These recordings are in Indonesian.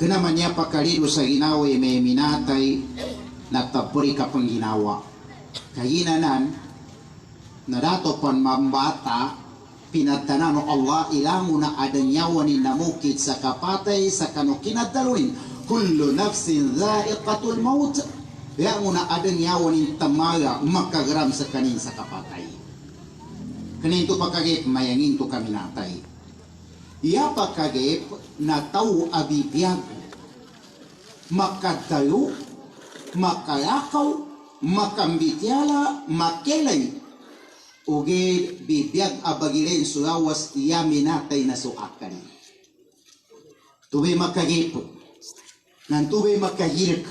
Kenamanya pakalido sa ginawa may minatay nagtaburi ka pang ginawa. Kayinanan na dato pan mambata pinatanan ng Allah ilango na adanyawan ni namukit sa kapatay sa kanukinadaluin. Kullu nafsin dha'iqatul maut. Ilango na adanyawan ni tamaga makagram sa kanin sa kapatay. Kanin to pagkagip mayangin to kami natay. Iya pagkagip na tao abibiyag. Makadayo, makalakaw, makambityala, makelay. Uge bibiyag abagilen sulawas iya minatay na suakan. Tubay makagip. Nan tubay makahirk.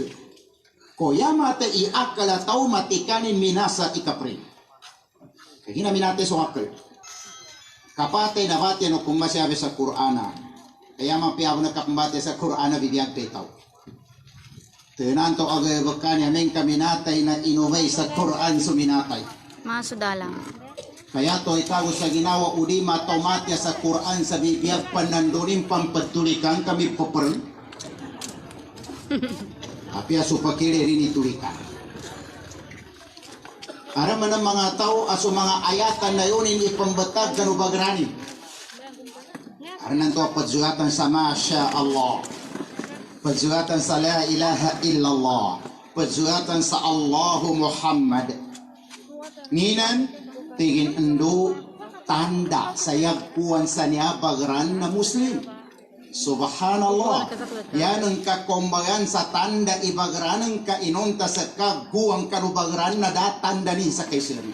Koya mata iakala tao matikanin minasa ikaprin. Kaya minatay suakal. Kapatay na bati no kung masyabi sa Qur'ana. Kaya mapiyaw na kapambate sa Qur'ana bibiyag petaw. Tinanto agay bakanya meng kaminatay na inumay sa Qur'an suminatay. Masudalang. Kaya to ikaw sa ginawa uli matomatya sa Qur'an sa bibiyag panandunin pampatulikan kami paparang. Apya supakili rin itulikan. Araman ng mga tao aso mga ayatan na yun hindi pambatag kanubagrani. Aranan to pagsuhatan sa Masya Allah. Pagsuhatan sa La ilaha illallah. Pagsuhatan sa Allahu Muhammad. Ninan, tingin endo tanda sa yagpuan sa niabagran na Muslim. Subhanallah. Yan ang kakombagan sa tanda ibagran ang kainunta sa kaguang kanubagran na datanda ni sa kaisilan.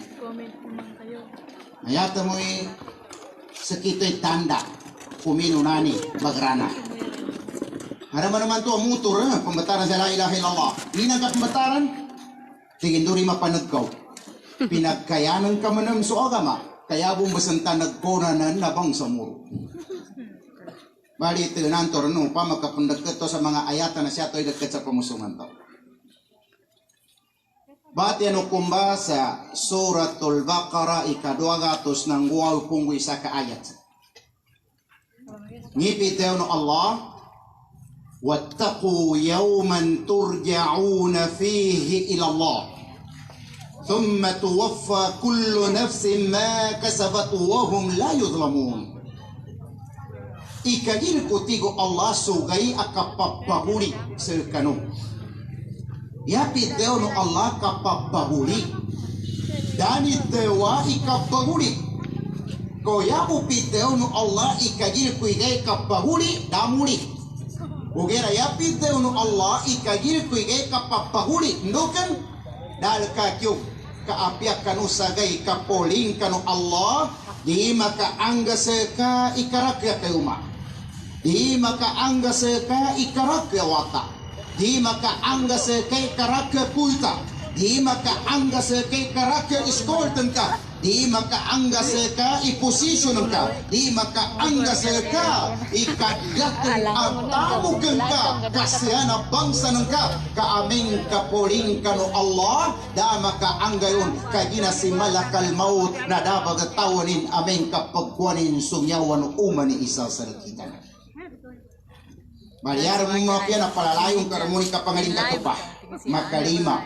Ayata mo sa kito'y tanda kumino nani bagrana. Haraman naman to ang motor pambataran sa La ilaha illallah. Ninang ka pambataran tingin duri mapanagkaw. Pinagkayanan ka man ng suagama kaya bumbasanta nagkonanan na bang sa muro. Bali ito nantor no pa magkapundagkat to sa mga ayatan na siya to'y dagkat sa pamusungan to. Bati ano kumba sa Suratul Baqarah ika-200 ng guwaw kung isa ka ayat. Ngipitew no Allah, wattaqu yawman turja'una fihi ila Allah. Thumma tuwaffa kullu nafsin ma kasabat wa hum la yuzlamun. Ikagil ko tigo Allah sugay akapapahuli sa kanong. Yapit daw no Allah kapapahuli. Danit dewa ikapahuli. Koya upit daw no Allah ikagil ko igay kapahuli damuli. Ugera yapit daw no Allah ikagil ko igay kapapahuli. Ndokan dal kakyog kaapyak kanu sagay kapoling kanu Allah di makaangga ka ikarakya kayuma. Di makaangga ka ikarakya wata. Di makaangga ka ikarakya kulta. Di makaangga ka ikarakya iskolten ka. Di makaangga ka iposisyon ka. Di makaangga ka ikagatan atamukan ka. Kasya na bangsa ng ka. Kaaming kapoling ka no Allah. Da makaangga yun. Kagina si malakal maut na dabagatawanin aming kapagkuanin sumyawan umani isa sa lakitan. Maliyar mo mga piyan na palalayong karamuni kapangaling katupa. Makalima.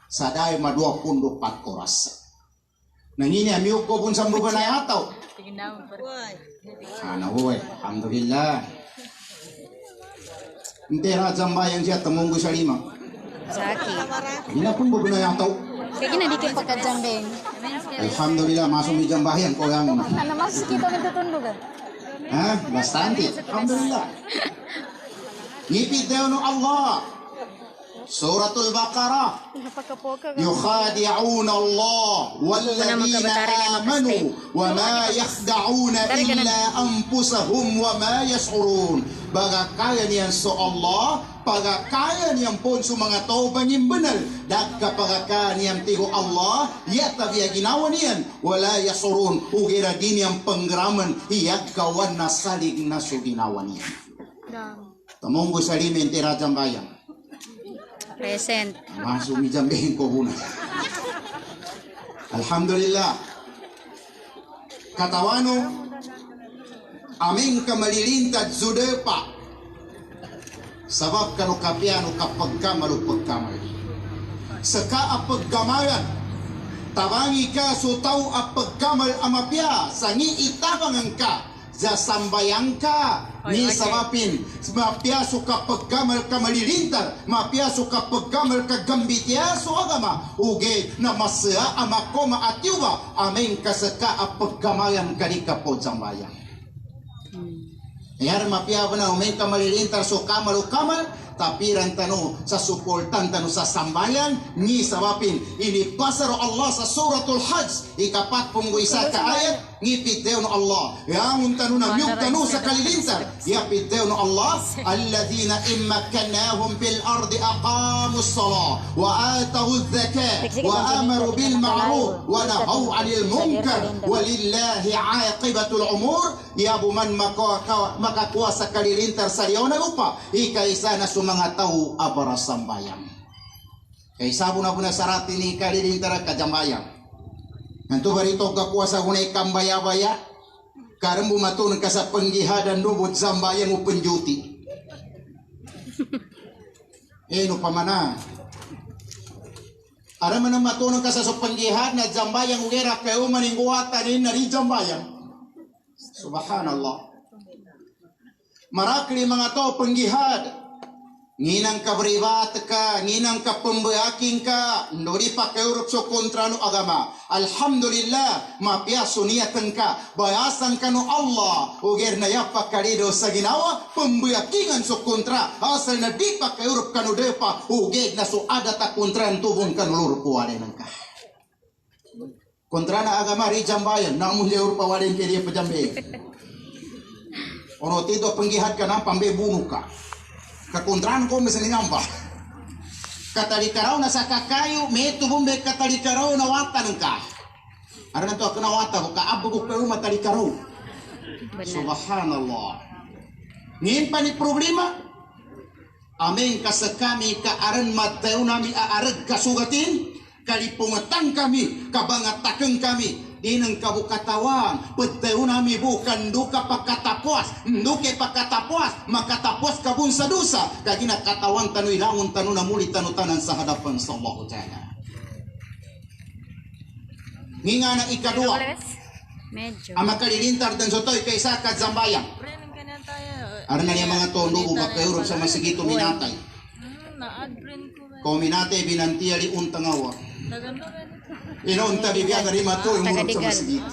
Sa dayo madua pundo 4 oras. Nangini amiyo ko pun sa mga na yataw. Ano huwag. Alhamdulillah. Hindi na jambayang siya tamunggo sa 5. Saki. Hindi na pun mga na yataw. Kaya ginadikit pagkajambeng. Alhamdulillah. Masuk may jambayan ko yang. Ano mas kita nagtutundugan? Ha? Bastante. Alhamdulillah. Ngipit daw no Allah. Suratul Baqarah. Yukhadi'una Allah walladhina amanu wa ma yakhda'una illa anfusahum wa ma yash'urun. Bagakayan yan so Allah, pagakayan yan po sa mga tao bangimbanal. Dagka pagakayan yan tigo Allah, yata biya ginawa niyan. Wala yash'urun, ugira din yan pangraman, iyagkawan na salig na so ginawa niyan. Tamunggo sa limin tirajang bayang. Present. Masuk mijambehin ko huna. Alhamdulillah. Katawano aming kamalilintad zudepa Sabab kanu kapiano kapagkamal o pagkamal. Saka apagkamalan, tabangi ka so tau apagkamal amapya, sangi itabangan ka, za sambayang ka, ni sabapin, mapya so kapagkamal ka malilintar, mapya so kapagkamal ka gambitya so agama, uge na masya amako maatiwa, aming kasaka apagkamalan kalika po sambayang. Yar mapya na umay ka malilintar so kamal o kamal, tapi rantano sa suportan tano sa sambayan ni sabapin ini pasaro Allah sa suratul Hajj ikapat punggo isa ka ayat ni pideo no Allah yang untano na myug tano sa kalilintar ya pideo no Allah alladhina immakannahum bil ardi aqamus salah wa atahu zakat wa amaru bil ma'ruf wa nahaw 'anil munkar walillahi 'aqibatul umur ya buman makakuasa kalilintar sa na lupa ikaisa na mga tao abara sambayang. Kay sabo na po na sarati ni kalilintara kajambayang. Nanto barito kakuasa kunay kambaya-baya. Karang bumatun ka sa panggihadan lubot sambayang o penjuti. No pamana. Aram man matunon ka sa panggihad na jambayang ugera kayo maningguwatan ni nari jambayang. Subhanallah. Marakli mga tao panggihad. Nginang kabribat ka, nginang kapambayaking ka, nori pa kayo so kontra no agama. Alhamdulillah, mapiaso niyatan ka, bayasan ka no Allah, uger na yapa karido sa ginawa, pambayakingan so kontra, asal na di pa kayo ka no depa, uger na so adata kontra ang tubong ka no lurpuwalin ka. Kontra na agama, rijambayan, namun liya urpawalin kaya pajambe. Ono tito panggihad ka na, pambe bunuh ka. Kakontraan ko misalnya ngamba. Katalikaraw na sa kakayo, may tubumbe katalikaraw na watan ka. Ara na to ako na wata ko kaabog ko matalikaraw. Subhanallah. Ngin pa ni problema. Amin kasakami kaaran matayo nami aarag kasugatin. Kalipungatang kami, kabangatakan kami. Di ng kabukatawan, pagtayo nami bukan duka pagkatapos, duke pagkatapos, makatapos kabun sa dusa, kagina katawan tanu ilangon tanu na muli tanu tanan sa hadapan sa Allah Ta'ala. Nginga na ikadua, ang makalilintar dan sotoy kay sa kadzambayang. Ara na niya mga tondo ubak kayo sa masigito minatay. Kung minatay binantiya li untangawa. Inunta bibiyang rimato yung murag sa masigit.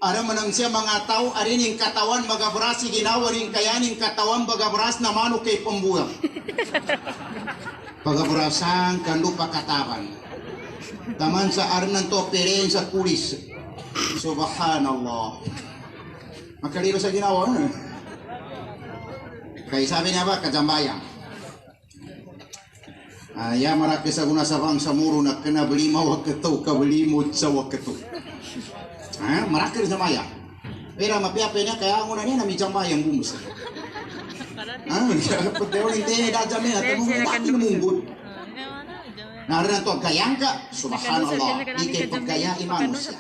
Ara manang siya mga tao, arin yung katawan magabras, ginawa rin kayaning katawan bagabras na mano kay pambuang. Pagabrasan, kando pakatawan. Taman sa aran ng toperin sa kulis. Subhanallah. Makaliro sa ginawa. Kaya sabi niya ba, kajambayang. Ya maraki sa guna sa bang samuro na kena belima wakatu ka belimut sa wakatu. Maraki sa maya. Pero mapiape niya kaya nguna niya nami jambayang bumus. Pagdeon hindi da jame at mo bakit munggut. Naran to kayang ka subhanallah ikay pagkaya imanus.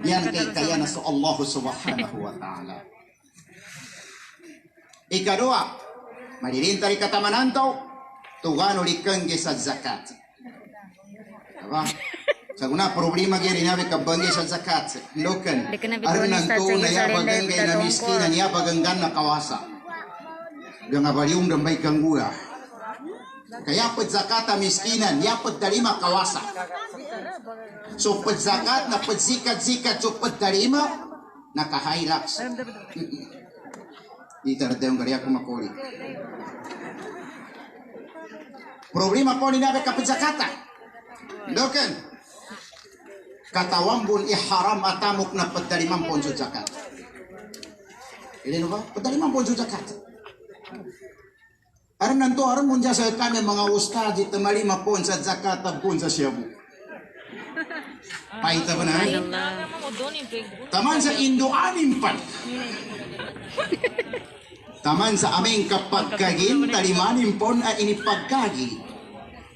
Yan kay kaya na sa Allah subhanahu wa ta'ala. Ikadua, malilintari katamananto tugano likang sa zakat. Diba? Sa una problema gaya nabi kabangge sa zakat. Lokan. Arnan to na ya bagangay na miskinan ya baganggan na kawasa. Gangabalium dan baik gangguya. Kaya pad zakat miskinan ya pad dalima kawasa. So pad zakat na pad zikat so pad dalima nakahilax. Ito na tayong gariya kumakuli. Problema po ni nabi kapit zakata. Doken. Katawambun iharam atamok na padalimang ponso zakat. Ili no ba? Padalimang ponso zakat. Aran nanto aran mun sa kami mga ustad ito malima pon sa zakat pon sa siyabu. Paita ba na? Taman sa Indo-anim pan. Taman sa aming kapagkagin, talimanin pon ay inipagkagi.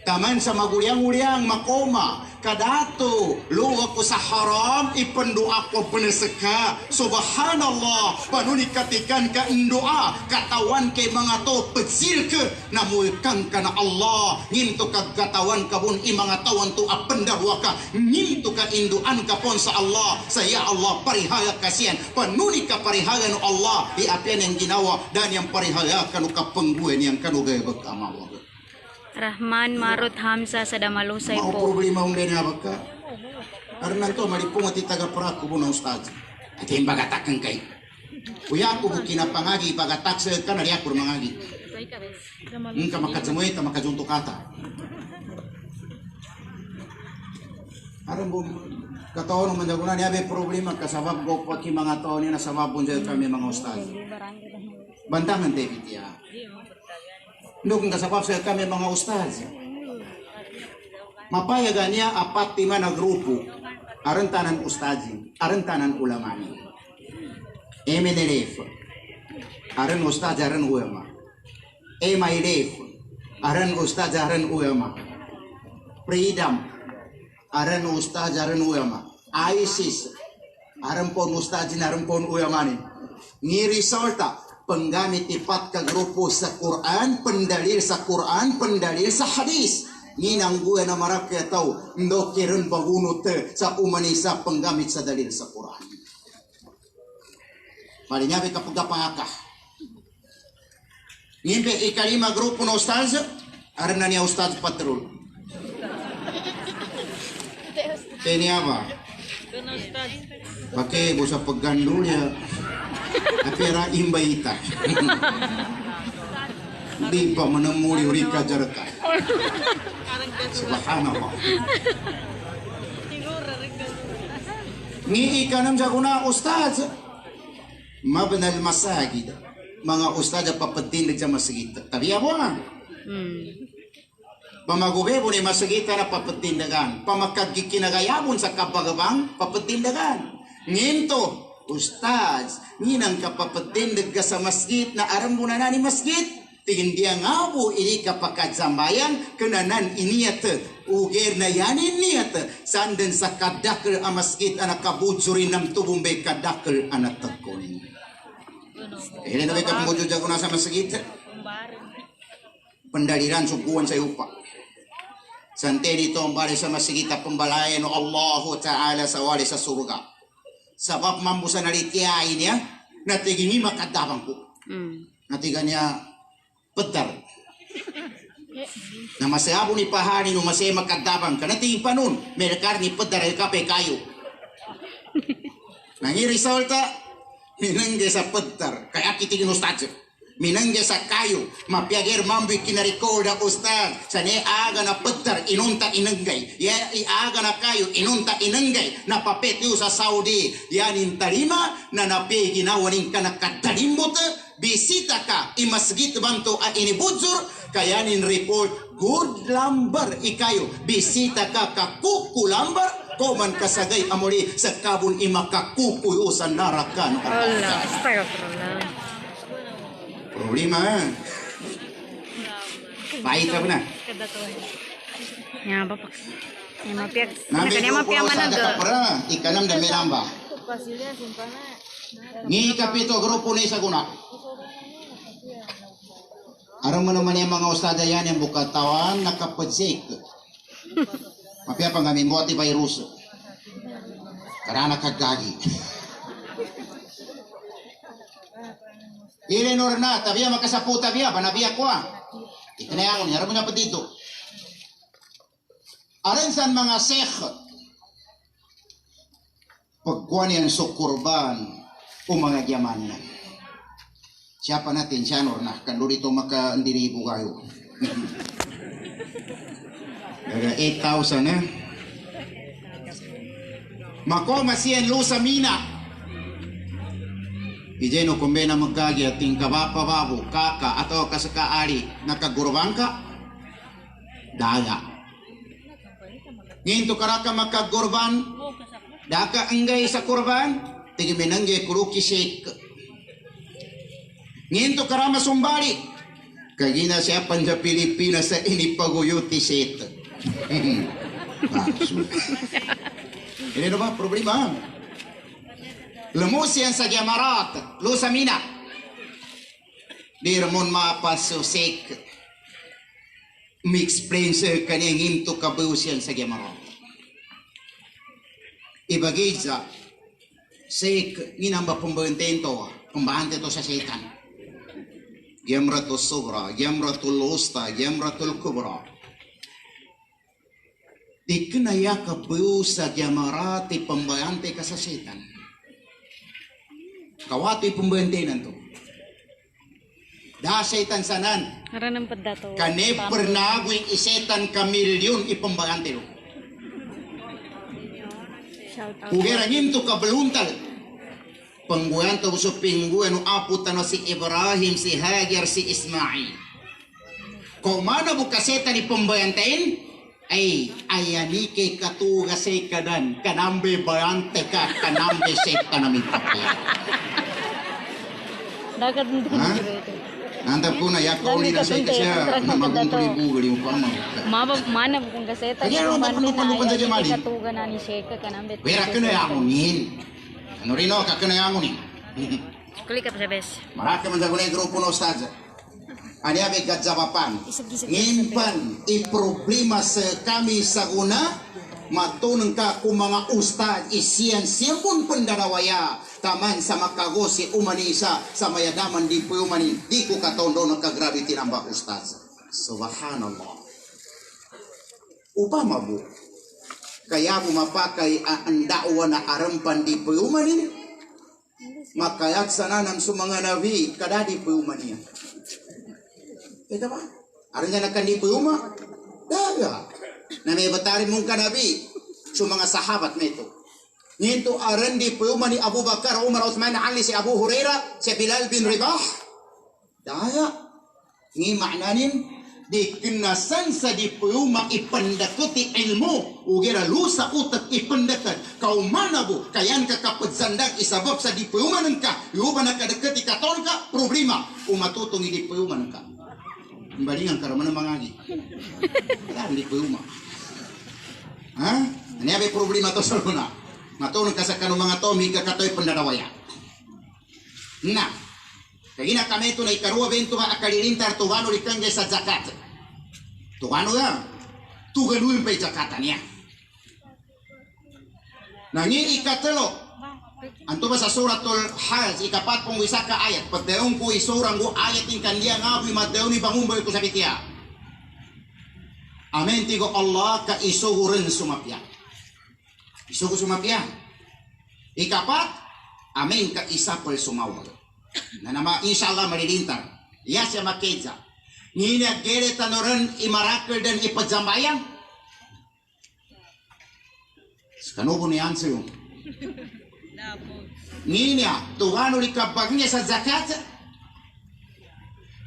Taman sa magulyang-ulyang makoma, kadato luwa ko sa haram ipendoa ko beneseka subhanallah panuni katikan ka doa katawan kay mga to pecil ke namun kang kana Allah nginto ka katawan kabun i mga tawan to apendarwa ka nginto ka induan ka pon sa Allah saya Allah parihaya kasihan panuni ka parihaya no Allah di apian yang ginawa dan yang parihaya kanu ka pengguan yang kanu gaya bekamawa Rahman Marut Hamzah Sadamalusay mau po. problema undin apa ka karena to malipong at itaga peraku bu na ustaz at yung bagatakan kay kuya ko bukina pangagi bagatak sa ka na riakur mangagi ka makatsamoy ka makajunto kata aram bu kataon mandagunan niya may problema kasabab go po ki mga taon na sababon sa kami mga ustaz bantangan David ya Nung kasabab sa kami mga ustaz. Mapayagan niya 4-5 na grupo. Arantanan ustazi, arantanan ulamani. Emenelef. Aran ustaz, aran ulama. Emailef. Aran ustaz, aran ulama. Freedom. Aran ustaz, aran ulama. ISIS. Aran pon ustaz, aran pon ulamani. Ni resulta. Penggamit ipat ka grupo sa Quran, pendalil sa Quran, pendalil sa hadis. Nginang gue na marakya tau, ndokirin bagunot sa umanisa penggamit sa dalil sa Quran. Malinyabi kapag kapangakah. Ngimpe ikalima grupo na ustaz, arna niya ustaz patrol. Kaya apa? Pakai bosa peggandul ya. Apera imbaita. Di pa menemui urika jarka. Subhanallah. Ni ikanam jaguna ustaz. Mabnal masajid. Mga ustaz papatindig sa masjid. Tapi apa? Pamagubebo ni masjid na papatindagan. Pamakagkikinagayabon sa kabagabang papatindagan. Nginto Ustaz, ninang kapapatindag ka sa masjid na aram mo na ni masjid. Tingin dia ngabo ini kapakat sambayan kenanan iniat uger na yanin niat sanden sa kadakal a masjid anak kabujuri nam tubong be kadakal anak tekonin. Ini na ka pemujud jago na sa masjid. Pendaliran sukuan sa upa. Sante dito ang bali sa masjid pembalayan no Allah Ta'ala sa wali sa surga. Sabab mampu sa nalitiyain niya, natigini makadabang ko. Natiga niya petar. Na masayabo ni pahani no masaya makadabang ka. Natigin pa nun, may karni petar ay kape kayo. Nangi resulta, minangge sa petar. Kaya kitigin ustaz. Minangge sa kayo, mapiagir mambi kinarikoda ustaz. Sani aga na petar, inunta inenggay. Ya aga na kayo, inunta inenggay. Napapet niyo sa Saudi. Yanin tarima, na napi ginawanin ka na katalimbot. Bisita ka, imasgit banto a inibujur. Kayanin report, good lambar ikayo. Bisita ka kakuku lambar. Koman kasagay amuli sa kabun imakakukuyo sa narakan. Allah, astagfirullah. Problema Pahit ka na. Ya, bapak. Ya, mapiak. Nabi Kanya mapiak grupo mana sa kapara, ikanam da meramba. Ni kapito grupo ni sa guna. Aram mo naman yung mga ustada yan yung bukatawan nakapadsik. Mapiak pang kami mo ati virus. Karana kagagi. Ilenor na, tabiya makasaputa biya, panabiya ko ah. Itinaya ko niya, aram mo na pa dito. Aran san mga sekh, pagkuhan yan sukurban o mga yaman na. Siapa natin, siyanor na, kando dito maka-ndiribo kayo. Daga 8,000 na. Mako masiyan lusa mina. Ijeno kumbe na magkagi at ting kabapa babu, kaka atau kasakaari nakagurubang ka, daga. Nginto karaka makagurban, daka enggay sa kurban, tigi menangge kuruki shake. Nginto karama sumbali, kagina siya sa Pilipinas sa inipaguyuti set. Ini apa problema? Lemusian sa Jamarat, lo sa Mina. Di ramon mapasosek. Mi-explain sa kanyang imto kabusian sa Jamarat. Ibagidza, sek ninamba pembanten to, pembahante to sa setan. Jamratul Sughra, Jamratul Usta, Jamratul Kubra. Dikenaya kabu sa Jamarati pembayante ka sa setan. Kawati pembantenan to. Da setan sanan. Haranang padato. Kane pernagwing isetan kamilyon ipembayante lo. Shout out. Kugerangin to kabeluntal. Pengguan to so pingguan no aputan no si Ibrahim, si Hajar, si Ismail. Kung mana buka setan ipembayantain, ay ayani kay katuga say kadan kanambe bayante ka kanambe setan namin tapi. Dagat ng Ha? Nanda po na yak uli na say kasya na magungkuli mo pa mo. Mana bukan kaseta. Kaya naman panupan sa Jamali. Katuga na ni Sheka kanambet. Pera kana yamunin. Ano rin o kakana yamunin. Kulik ka pa sa bes. Maraka man sa kunay grupo na ustadza. Ani abe gadzapapan. Ngimpan i-problema sa kami sa una, matunang ka kung mga ustad isiyan siyapon pandarawaya taman sa makagosi umanisa sa mayadaman di po umanin di ko katondo ng kagrabe tinamba ustad. Subhanallah. Upama bu, kaya mo mapakay ang dawa na arampan di po umanin, makayat sananam sa mga nabi kada di po umaniya. Ito ba? Aron nga nagkandi po uma? Daga. Na may batarin mong kanabi sa mga sahabat na ito. Nito aron di po uma ni Abu Bakar, Umar, Uthman, Ali, si Abu Hurairah, si Bilal bin Ribah. Daya. Ni maknanin, di kinasan sa di po uma ipandakuti ilmu. Ugira lusa utak ipandakat. Kau mana bu? Kayan ka kapagsandag isabab sa di po uma nang ka. Iuba na kadakati katon ka, problema. Umatutong di po uma nang ka. Balingan karo mana mangagi. Kan di puma. Ha? Ani abe problema to saluna. Matulong ka sa kanong mga to mi kakatoy pandarawaya. Na. Kagina kami to na ikarua bento nga akalilintar tugano likangge sa zakat. Tugano ya. Tuganuin pa zakatan niya. Nangi ikatelo. Anto ba sa suratul Hajj ikapat pong isa ka ayat pagdaong ko isurang ko ayat yung kandiya nga apoy magdaong ni bangumboy ko sa bitya. Amen tigo Allah ka isugurin sumapya. Isugo sumapya. Ikapat, amen ka isa per sumawag. Na nama inshallah malilintar. Ya siya makedza. Nina gere tanoran imarakal dan ipadzambayang. Kanubo ni answer yung. Ninya tugano likabagnya sa zakat.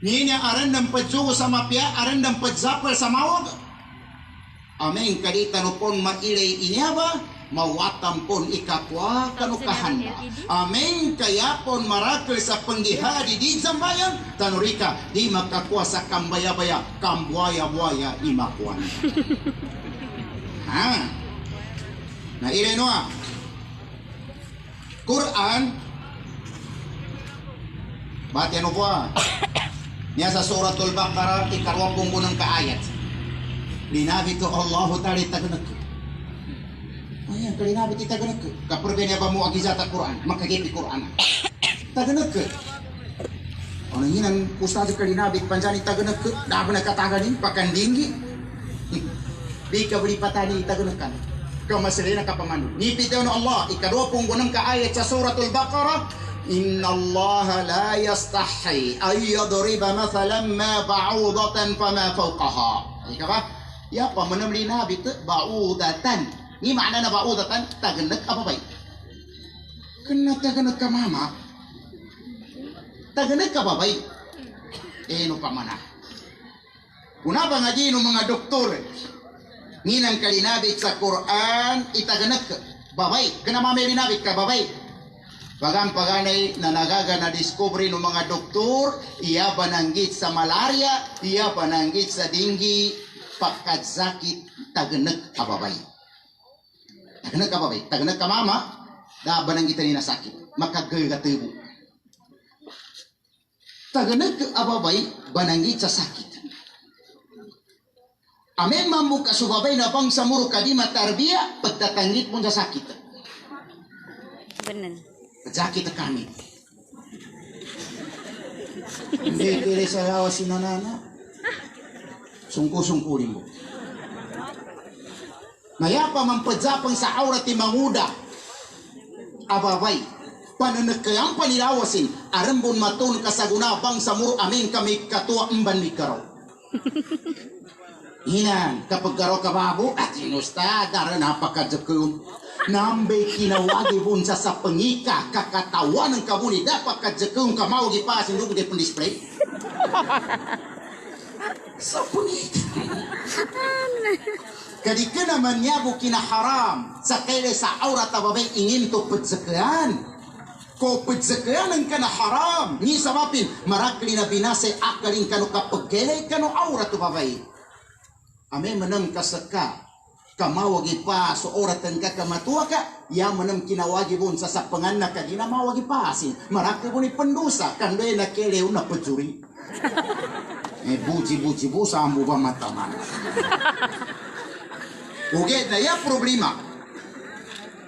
Ninya aran ng padjugo sa mapya, aran ng padzapal sa mawag. Amen kadita no pon mailay inyaba, mawatam pon ikakwa kanu kahanda. Amen kaya pon marakil sa panggihadi di zambayan, tanurika di makakwa sa kambaya-baya, kambuaya-buaya imakwan. Ha? Na ilay no ah. Quran bati ano po niya sa suratul Baqarah ikarwapong unang kaayat linabi to Allahu ta'ala taganag ayan kalinabi ti taganag kapurbe niya ba mo agizata Quran makagiti Quran taganag ano yun ang ustado kalinabi panjani taganag dabo nagkataganin pakandingi di ka buli patani taganag ka kamasalina kapaman. Nipitaw na Allah, ikarupong gunang kaayat sa suratul Baqarah, Inna Allah la yastahi ay yadriba mathalan ma ba'udatan fama fawqaha. Ika ba? Ya pa manamli na bit ba'udatan. Ni makna na ba'udatan taganag apa bay? Kana taganag ka mama. Taganag ka ba bay? No pa mana. Kuna ba nga no mga doktor? Ninang kalinabit sa Quran itaganag ka babay kana mamilinabit ka babay bagang paganay na nagaga na discovery ng mga doktor iya bananggit sa malaria iya bananggit sa dinggi pagkadzakit tagenek ababay. Tagenek ababay, tagenek ka mama, daban ang kita ni nasakit, makagagatubo. Tagenek ababay, banangit sa sakit. Amen mamuka subabay na bang samuro kadima tarbiya, pagtatangit mo sa sakit. Benar. Sakit kami. Hindi kiri sa lawa si nanana. Sungku-sungkulin mo. Mayapa mampadzapang sa aurat ti manguda. Ababay. Pananagkayang panilawasin. Arambon matun kasagunabang sa muro amin kami katua emban mikaraw. Hinan, kapag karo kababo, at inusta, dara napakadjakun. Nambay kinawagi pun sa pengika, kakatawan ng kabuni, dapat kadjakun kamao gipasin doon di pun-display. Sa pengika. Kadika naman niya bu kinaharam, sa kaila sa aurat ababay ingin to pedzakayan. Ko pedzakayan ng kanaharam, ni sabapin, marakli na binase akalin kano kapag kailay kano aurat ababay. Ame menang kasaka kamawagi pa so oratan ka kamatua ka ya menang kinawagi bun sa sapangan na ka ginamawagi pasin marake bun pendosa kandoy na keleu na pecuri buji bu sambu ba mataman oke na ya problema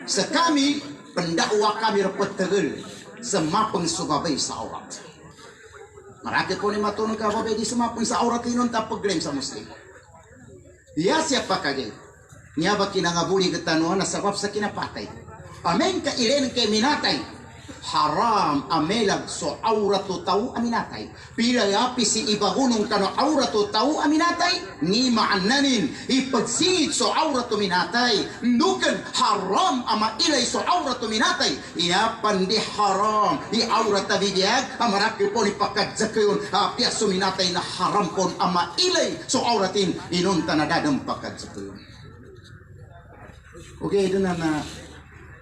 sekami pendakwa kami repet tegel semapeng subabay sa aurat marake pun matun ka babay di semapeng sa aurat inon tapaglem sa muslim. Ya siapa kagay? Niya ba kinangabuli katanuan na sabab sa kinapatay? Amen ka ilen kay minatay. Haram amelag so auratu tau aminatay. Pila yapi si ibagunong kano auratu tau aminatay. Ni maananin ipagsingit so auratu minatay. Ndukan haram ama ilay so auratu minatay. Iapan di haram di aurata bibiyag. Amaraki po ni pakadzakayon. Piaso minatay na haram pon ama ilay so auratin. Inunta na dadang pakadzakayon. Okay, doon na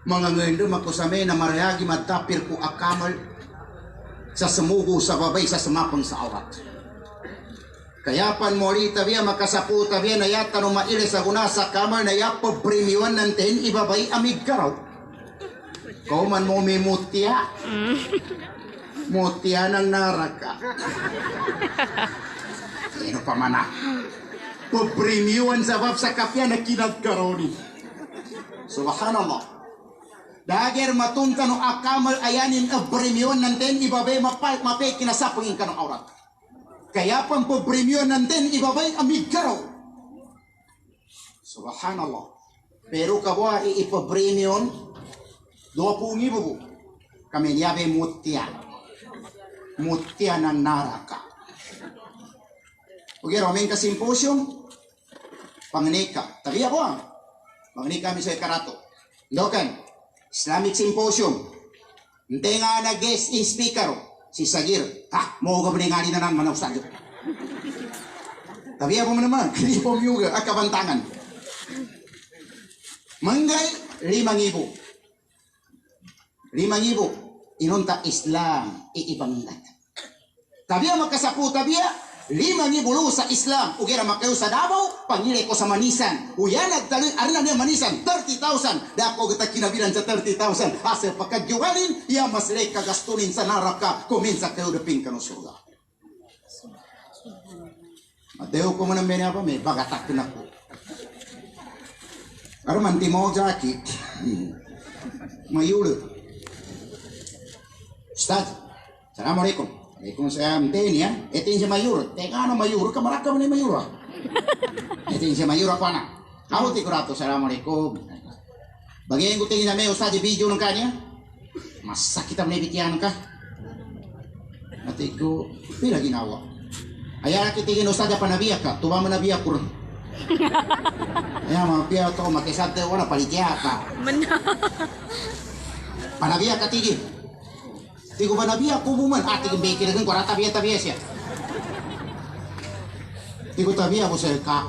mga ngayon doon makusame na marayagi matapir ko akamal sa semugo sa babay sa semapang sa aurat. Kaya pan mori tabiya makasapu tabiya na yata no maile sa guna sa kamal na yapa premiuan nantin ibabay amig karaw. Kau man mo may mutya. Mutya ng naraka. Ano pa mana? Premiuan sa bab sa kapya na kinagkaraw ni. Subhanallah. Dagger matunta no akamal ayanin premium nanten ibabay mapay kinasapangin ka ng aurat. Kaya pang premium nanten ibabay amigaraw. Subhanallah. Pero kabwa ipapremium 20,000 bu. Kami niyabe mutya. Mutya ng naraka. Okay, romeng ka simposium. Pangnika. Tabi ako Pangnika kami sa karato. Dokan. Islamic Symposium. Hindi nga na guest in speaker. Si Sagir. Mau ka beningali na nang manaw sayo. Tapi apa naman? Hindi po myuga. Kabantangan. Manggay 5,000. 5,000. Inunta Islam. Iibang nat. Tabiya makasapu tabiya. 5,000 sa Islam. Ugera makayo sa Davao, pangilay ko sa Manisan. Uyan nagtaloy, arina niya Manisan, 30,000. Dako kita kinabilan sa 30,000. Asa pagkagyuwanin, iya maslay kagastunin sa naraka, kuminsa kayo daping ka no surga. Mateo ko man ang apa, may bagatak na ko. Araman timo jaki. Mayulo. Ustaz, Assalamualaikum. Waalaikumsalam. Ya, etin si mayur. Teka na mayur, kamaraka mo ni mayur. Etin si mayur ako na. Ako ti kurato. Assalamualaikum. Bagayan ko tingin na may ustad video ng kanya. Masakit ang nabitiyan ka. Ati ko, pila ginawa. Ayaw kitingin ustad na panabiyak ka. Tuwa mo nabiyak ko rin. Ayaw mga piyaw to, makisad tayo na palitya ka. Panabiyak ka tigil. Tigo ba nabiya ko buman? Ati kong beki na dun, kora tabiya siya. Tigo tabiya ko sa ka.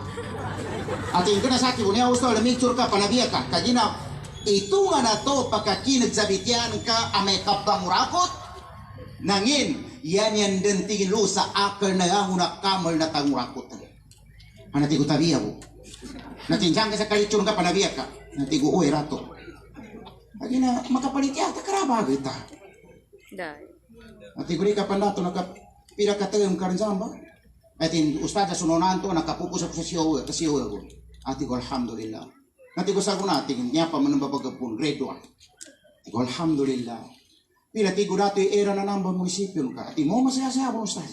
Ati yung kanasaki mo niya, gusto na make sure ka, panabiya ka. Kagina, ito nga na to, pagkakinagzabityan ka, amay kapangurakot. Nangin, yan dentingin lo sa akal na yung kamal na tangurakot. Ano tigo tabiya ko? Nacincang ka sa kalicun ka panabiyak ka. Natigo uwe rato. Lagi na makapalit yata karaba kita. Dai. Natiguri ka pandato nakapira ka tayong karinzamba. Atin ustad sa sunonan to nakapupus sa siyo ko. Ati ko alhamdulillah. Nanti ko sa natin niya pa man babagapon grade 1. Tigo alhamdulillah. Pila tigo dato era na namba munisipyo ka. Ati mo masaya-saya ba ustad?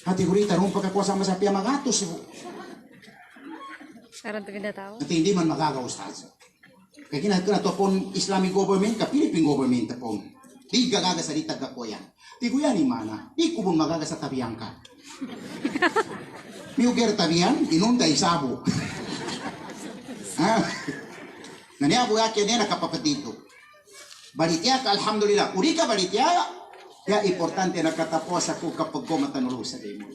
Ati ko rita rumpa ka kwa sama sa piya magatos. Sekarang tuh kita tahu. Ati hindi man magagawa ustad. Kaya kinahagkan na to pon Islamic government ka Philippine government ta pon. Di gagaga sa ditag ko yan. Di ko yan imana. Di ko bang magaga sa tabiyang ka. Miuger tabiyan, inunda isabo. Naniabu yake niya nakapapatito. Balitya ka, alhamdulillah. Uri ka balitya, ya importante nakatapos ako kapag ko matanulo sa demo.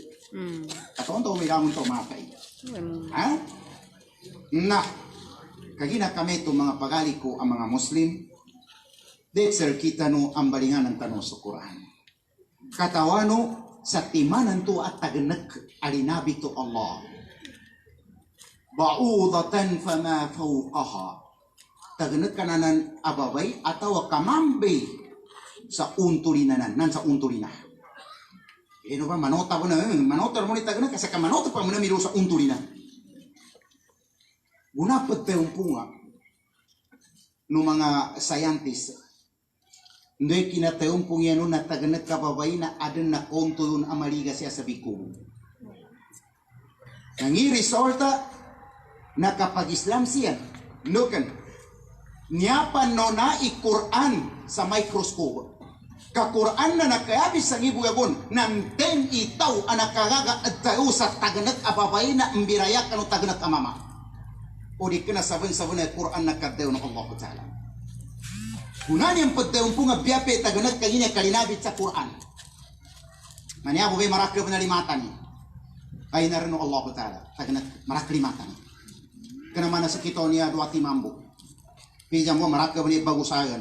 Katoon to umiramon to makay. Ha? Na, kagina kami to mga pagali ko ang mga Muslim. Sir, kita no ang balingan ng tanong sa Quran. Katawano sa timanan to at taganag alinabi to Allah. Ba'udatan fama fawqaha. Taganag kananan ababay atawa kamambe sa untulinanan. Nan sa untulina. Ino ba manota mo na? Manota mo ni taganag kasi kamanota pa mo na miro sa untulina. Gunapad tayong punga no mga scientist. Hindi kinatayong pong yan na taganag kababay na adan na konto doon amaliga siya sa bikubo. Nangiresorta na kapag Islam siya, nukan, niyapan no na i-Quran sa microscope. Ka-Quran na nakayabis sa ibugagon, nang ten itaw ang nakagaga at tayo sa taganag ababay na mbirayak ano taganag amama. O di ka na sabon-sabon na Quran na kadayo ng Allah Ta'ala. Kunan yang pagdaong po nga biyape taganag kayo niya kalinabit sa Quran. Manya po ba'y marakli manalimatan niya. Ay na rin ng Allah Ta'ala. Taganag maraklimatan niya. Kanaman na sa kito niya duwati mambo. Pijam mo marakli mo niya bagusayan.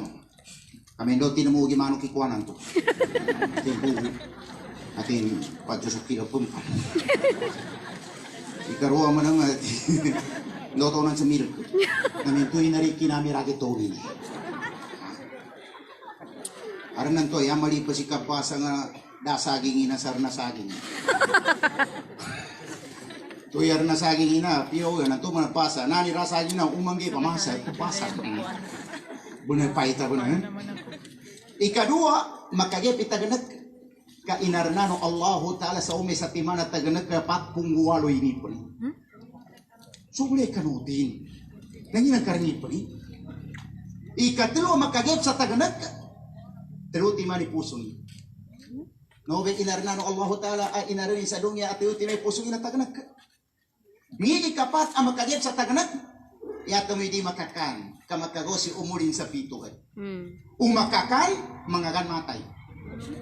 Kami doon tinamugi manong kikuanan to. Atin bugo. Atin padyo sa kilo pumpan. Ikaruha mo nang loto nang sa milk. Kami tuwi na rin kinami rakit togi niya. Aran nanto ya mali pa si kapasa nga dasaging ina sar na saging. Tuyar na saging ina piyo yan nanto man pasa nani rasaging na umanggi pamasa pasa. Bunay paita bunay. Ikadua makagep itaganag ka inarnano Allah Ta'ala sa umi sa timana taganag ka patpungguwalo ini po. So boleh kanutin. Nanginang karni po ni. Ikatlo makagep sa taganag teruti mani pusong. No be inarnano Allah Ta'ala ay inarin sa dunya at teruti may pusong ina taganag. Ngi ikapat ang makagep sa taganag. Ya tumidi makakan kamakagosi umurin sa pitugan. Umakakan mangagan matay.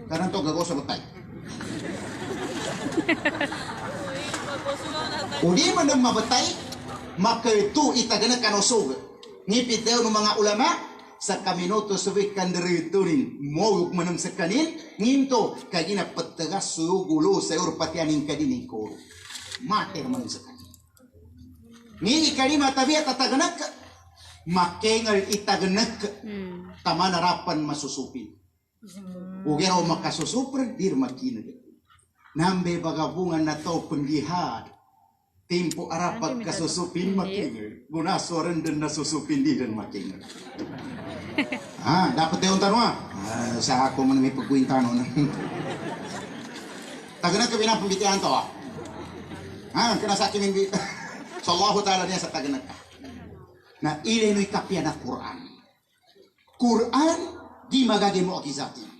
Karena to gago sa batay. Udi man ang mabatay makaitu itaganag kanosog. Ngipit daw ng mga ulama sa kaminoto subik kandiritunin mo manam sa kanin nginto kagina patagas sugulo sa urpatianing kadinin ko mate man sa kanin ni kalima tabiya tataganak makengal itaganak taman harapan masusupin ugero makasusupin dir makina nambe bagabungan na to penglihad tempo arapat kasusupin makingal guna soren dan nasusupin di dan makingal. Dapat yung tanong sa ako man may pagkuhin tanong. Taganag ka pinapambitihan to kena sa akin yung so Allah Ta'ala niya sa taganag ka. Na ilino'y kapya na Quran. Quran di magagi mo akizatin.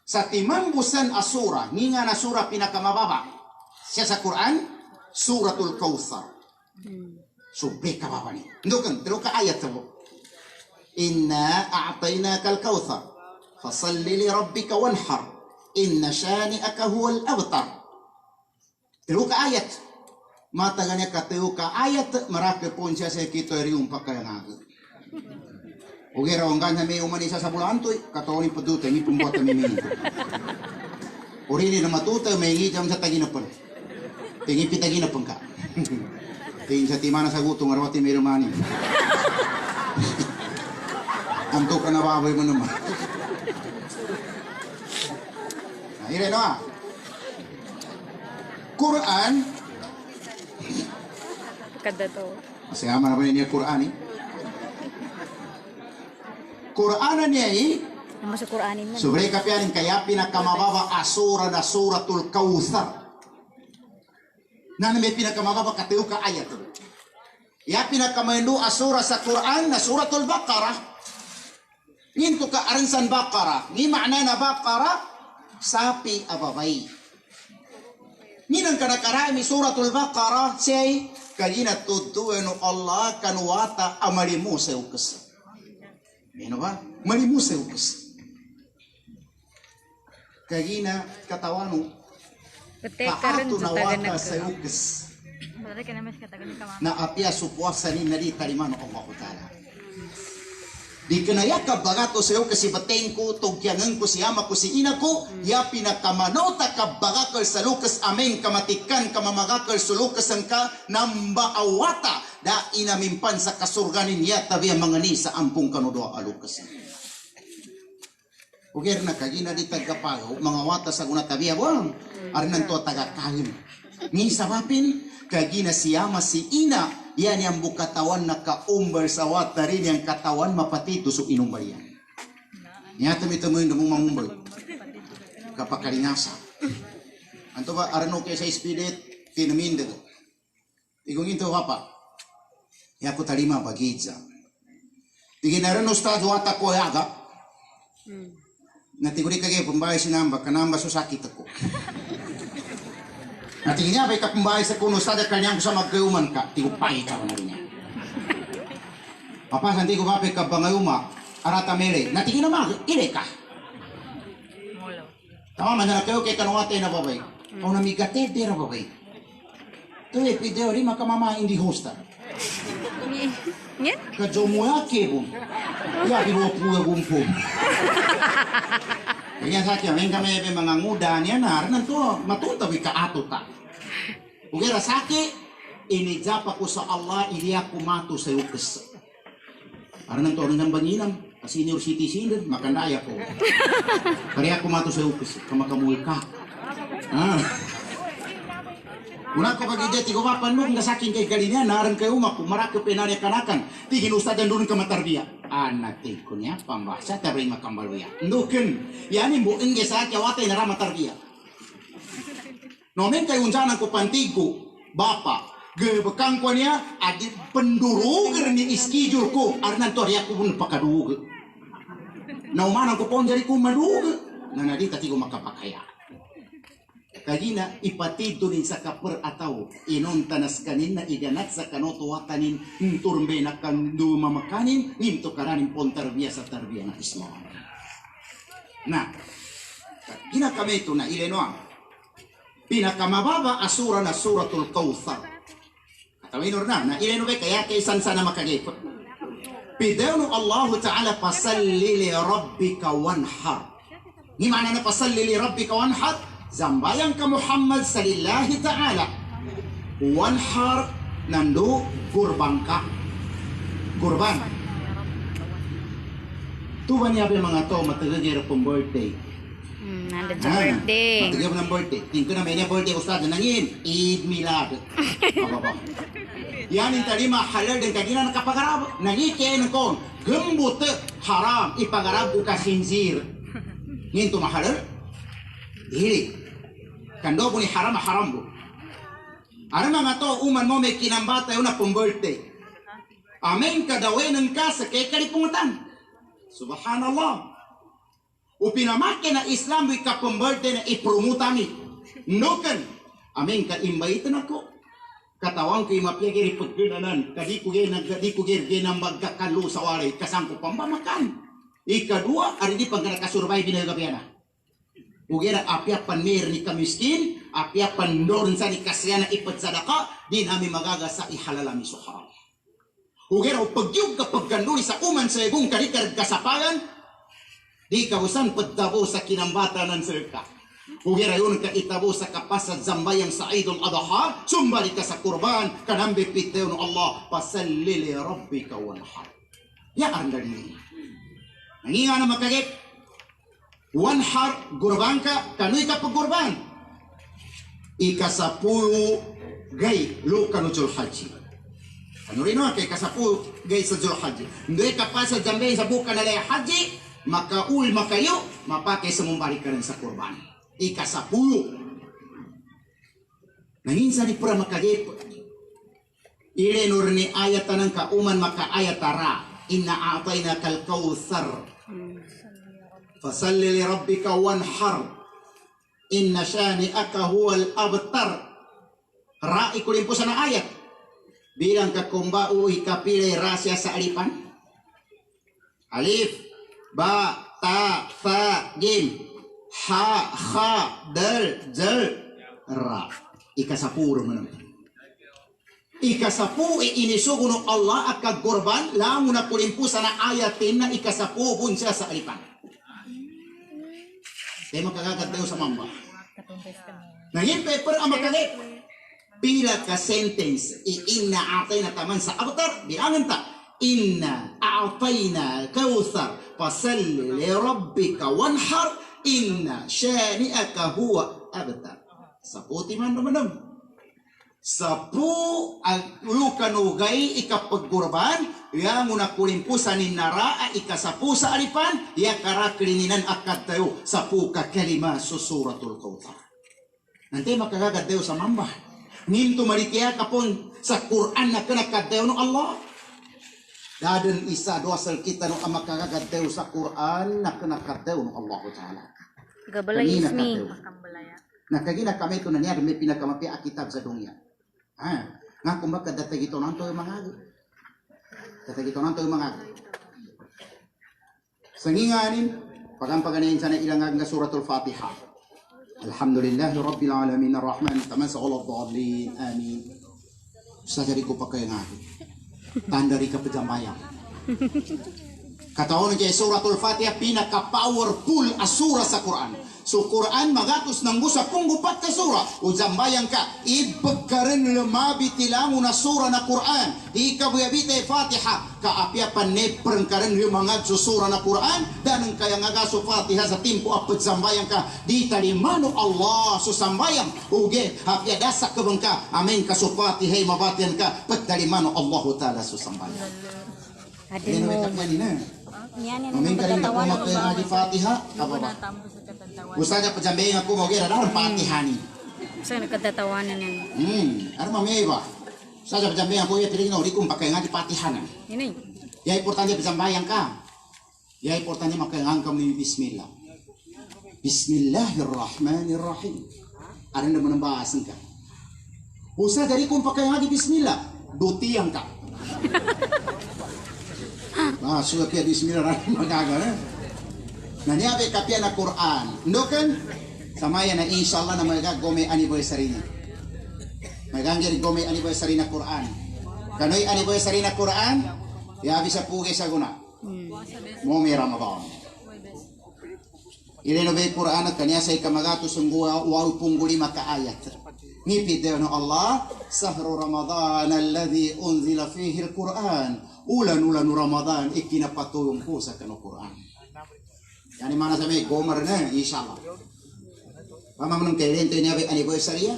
Sa timang busan asura, nga na sura pinakamababa. Siya sa Quran, Suratul Kautsar. Subay kababa niya. Ndukan, pero ka ayat sa mo. Inna a'tainaka al-kautsar fasalli li rabbika wanhar inna shani'aka huwal abtar. Tiru ka ayat. Mata ganya ka tiru ka ayat marake pon siya sa kito riung pakayanag. Ugera ang ganya may umanisa sa bulantoy katawin padute ni pumbuat mi minito. Uri ni na matuta may ngijam sa taginapan. Tingi pitaginapan ka. Tingin sa timana sa gutong arwati may rumani. Anto ka nababoy mo naman. Nah, ini no. Quran. Kada to. Masih aman apa ini Quran ni? Quran ni Masuk Quranin mo. sobre kapianin kaya pinakamababa asura na suratul Kautsar. Na may pinakamababa kateu ka ayat. Ya pinakamaindu asura sa Quran na suratul Baqarah. Nginto ka arinsan Baqarah. Ni makna na Baqarah sapi ababay. Ninang kanakarami suratul Baqarah say kagina tutueno Allah kanwata amalimu seukus. Ano ba? Malimu seukus. Kagina katawano Pati ka rin kaato sa na taga wata nagka. seukus. Pati ka naman sa kataga ni Kamama. Na apia supuasa ni nadi talimano Allah Ta'ala. Di kanaya ka bagato sa'yo kasi bateng ko, tugyangan ko si ama ko si ina ko, ya pinakamanota ka bagakal sa lukas ameng kamatikan kamamagakal sa lukas ang ka nambaawata da inamimpan sa kasurganin ya tabi ang mga ni sa ampung kanudoa alukas. Uger na kagina di tagapagaw, mga wata sa guna tabi abang, arinan to tagakahin. Ni sabapin, kagina si ama si ina, yan yang bukatawan na kaumbar sa wata rin yang katawan mapatito so inumbar yan. Niya tumi-tumuin na mong mangumbar. Kapakalinasa. Anto ba, arano kaya sa ispilit, tinaminda ko. Igong ito apa? Ya ko talima bagidza. Tiginaran ustad wata ko yaga. Natiguri kagay pambayad sinamba, kanamba susakit ako. Natingin niya, may kapambay sa kuno sa kanyang sa magkayuman ka, tigupay ka na rin niya. Papa, santi ko mapay ka bangayuma, arata mele, natingin naman, ile ka. Tama man na kayo kay kanuwate na babay. O namigate, tira babay. Ito video, rin makamama hindi hosta. Yan? Kajomuya kebon. Ya, pinupuya gumpong. Kaya sa akin, may kami mga nguda niya na, nanto, matutawi ka ato ta. Ugera sake, inijapa ko sa Allah, iliya kumato sa yukas. Para nanto, ng banginam, senior citizen, makandaya ko. Kaya kumato sa yukas, kamakamuhi ka. Una ko pag-ide, tigo mapan mo, nga sakin kay galinya, naran kayo, makumarakyo pinanay kanakan, tigin ustad ang doon ka matarbiya. Anak ko niya, pambasa, tabay makambalwiya. Nukin, yan yung buong gesa, kiawatay na ramatarbiya. Nomen kayo unsanan ko pantigo, bapa, gabakang ko niya, adi penduruger ni iskijul ko, arnan to, riyak ko pun pakaduga. Naumanan ko po, jari ko maduga, na nadita tigo makapakaya. Kagina ipatito din sa kapur ataw inon tanas kanin na iganat sa kanotuwa kanin turbe na kandu mamakanin ninto karanin pon tarbiya sa tarbiya na Islam. Na kagina kami ito na ilenoa pinakamababa asura na suratul Kautsar. Atawin na ileno kaya kaysan sana makagipot. Pidawno Allah Ta'ala pasalli li rabbika wanhar. Ni mana na pasalli li rabbika wanhar? Zambayang ka Muhammad sallallahu ta'ala wanhar nando kurban ka kurban tuban niya mga to matagagir pong birthday Nandun sa birthday. matagagir ng birthday tingko na may niya birthday ustad nangin Eid Milad yan yung talima halal din kagina nakapagarab nangikain ko gembut haram ipagarab ko ka sinzir ngayon to mahalal dili kando po ni haram po. Ano mga to, uman mo may kinambata yun na pong birthday. Amen kadawin ng ka sa kay kalipungutan. Subhanallah. Upinamake na Islam may kapong birthday na ipromutami. Nukan. Amen ka imbaitan ako. Katawang ko imapyagiri pagkinanan. Kadi ko ginambag kakalo sa waray. Kasangko pambamakan. Ikadua, ari di pag nakasurvive binagabiyan na. Ugera apiapan mer ni kamiskin, apiapan doon sa ni kasyana ipat sadaka, di namin magaga sa ihalalami so haram. Ugera pagyug kapag ganduli sa uman sa ibong karikar kasapagan, di kausan pagdabo sa kinambata ng sirka. Ugira yun ka itabo sa kapasad zambayang sa Idul Adha, sumbali ka sa kurban, kanambi piteo no Allah, pasalli li rabbika wanhar. Ya anda ini. Nanginga na makagit. Wanhar, gurban ka, kanoy ka pagkurban. Ikasapulo gay, lo kanujul haji. Ano rin no, kay kasapulo gay sa jul haji. Hindi kapasad zambayang sa buka na lay haji, makaul makayo, mapake sa mumbalik ka rin sa kurban. Ikasapulo. Nanginsa di pura makagip. Ilenur ni ayatan ng kauman maka ayatara. Inna a'tayna kal kautsar. Fasalli li rabbika wanhar. Inna syani'aka huwal abtar. Ra'i kulim po sana ayat. Bilang kakumbau ikapilay rasya sa alipan. Alif, ba, ta, fa, jim. Ha, kha, dal, zal, ra. Ikasapuro man. Ikasapu inisugo ng Allah at kagurban lang na kulimpusan na ayatin na ikasapu bun siya sa alipan. Kaya makagagat tayo sa mamba. Nangin paper ang makagit. Pila ka sentence. Inna atay na taman sa avatar. Bilangan ta. Inna atay na kautsar. Pasalli li rabbika wanhar. Inna syani'aka huwa abtar. Saputi man naman. Sapu ang lukanugay ikapagkurban, yang muna kulimpusan ni nara ikasapu sa alipan, ya karaklininan akad tayo sapu ka kalima susuratul kautsar. Nanti makagagat tayo sa mamba. Ninto marikiya kapon sa Quran na kanakad tayo ng Allah. Dadan isa doasal kita no makagagat tayo sa Quran na kanakad tayo ng Allah Ta'ala. Gabalay ismi. Nakagina kami ito na niya, may pinakamapi akitab sa dunia. Nga kumbaga datagito nanto yung mga datagito nanto yung mga sanginganin, pagampaganin sana ilang nga suratul Fatiha. Alhamdulillahi Rabbil Alamin Ar-Rahman Tamasa Allah Dhalin Amin. Sadari ko pa kayo nga tandari ka pajambayang. Kataon kay suratul Fatiha pinaka-powerful asura sa Quran. So Quran magatos ng busa kung gupat ka sura. O jambayang ka, ibagkarin lumabi tilango na sura na Quran. Di ka buyabite Fatiha. Kaapiapan neprang karin lumangag so sura na Quran. Danang kaya nga so Fatiha sa timpo apat jambayang ka. Di talimano Allah so sambayang. Uge, hapya dasak ka bang ka. Amin ka so Fatiha mabatian ka. Pagtalimano Allah Ta'ala so sambayang. Adin mo. Amin ka rin na pumakaya nga di Fatiha. Apa ba? Usahanya pejambeing aku mau kira dalam Fatihani. Saya nakatatawanan yan. Ano mamay ba? Saja pejambeing aku ya tiring di kum pakai ngaji Fatihanan. Ini. Ya importante pejambayang ka. Ya importante makai ngangkam ni bismillah. Bismillahirrahmanirrahim. Ada yang menembas ka. Usah dari kum pakai ngaji bismillah. Dutiang ka. Nah, sudah kayak bismillahirrahmanirrahim. Nah niya be kapya na Quran. Ndokan sama ya na inshallah na magagome anniversary ni. Magangir gome anniversary na Quran. Kanoy anniversary na Quran, ya bisa puge sa guna. Mo may Ramadan. Ile no be Quran kanya say kamagato sungguha wal pungguli maka ayat. Ngipid no Allah, sahru Ramadan alladhi unzila fihi al-Quran. Ulan Ramadan ikinapatulong ko sa kano Quran. Yani mana sampai gomer na insyaallah. Pama menung kailan to niya anniversary ya.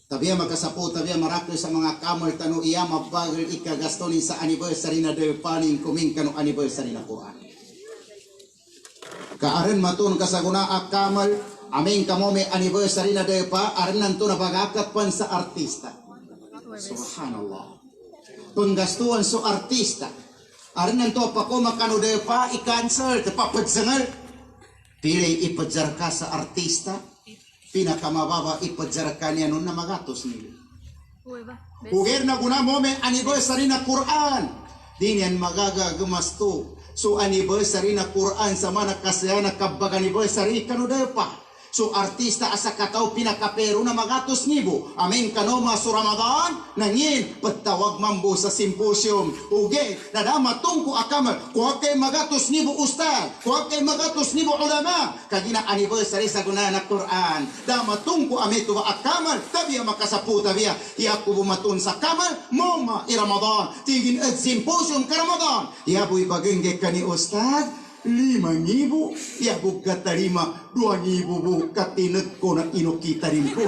Tabiya makasapo tabiya marakto sa mga kamal tanu iya mabagal ikagastonin sa anniversary na depaning kuming kanu anniversary na Quran. Kaaren matun kasaguna akamal aming kamo may anniversary na depa aran nanto na pagakat pan sa artista. Subhanallah. Penggastuan so artista. Arin nanto pa ko makano depa i-cancel tapapagsangal. Pilay ipadjar ka sa artista. Pinakamababa ipadjar ka niya nun na magatos nila. Huger na guna mo may anniversary na Quran. Di niyan magagagamasto. So anniversary na Quran sa mana kasaya na kabag anniversary kano depa. So artista asa katao pinakapero na magatos nibo. Amin kanoma sa Ramadan. Nangin patawag mambo sa simposium. Uge, nadama tungko akamal. Kuha kay magatos nibo ustad. Kuha kay magatos nibo ulama. Kagina anniversary sa guna na Quran. Dama tungko amito ba akamal. Tabiya makasapu tabiya. Iyaku bumatun sa kamal. Moma i Ramadan. Tigin at simposium ka Ramadan. Iyabu ibagengge ka ni ustad. 5,000 ya buka terima 2,000 bu katinet ko na inokita rin ko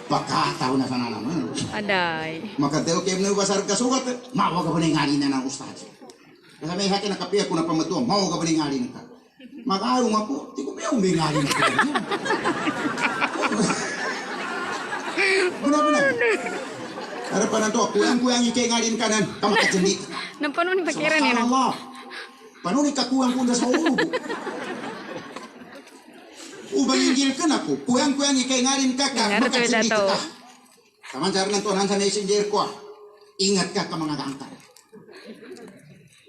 baka tahu na sana naman Aday. maka teo kayo na basar kasukat mawa ka paningali na ng ustad kasi may hati na kapiya ko na pamatuwa mawa ka paningali na ka mag-arong ako di ko may umingali na ka benar-benar ada pananto kuyang-kuyang ikengalin kanan kamakajendit Nampan ni pakiran ni nang. Allah. Paano ni kakuang ko na sa ulo? Ubangigil ka na ko. Kuyang-kuyang ikaingalin ka ka. Makasindi ka. Kamansaran ng tunan sa messenger ko. Ingat ka ka mga gangtar.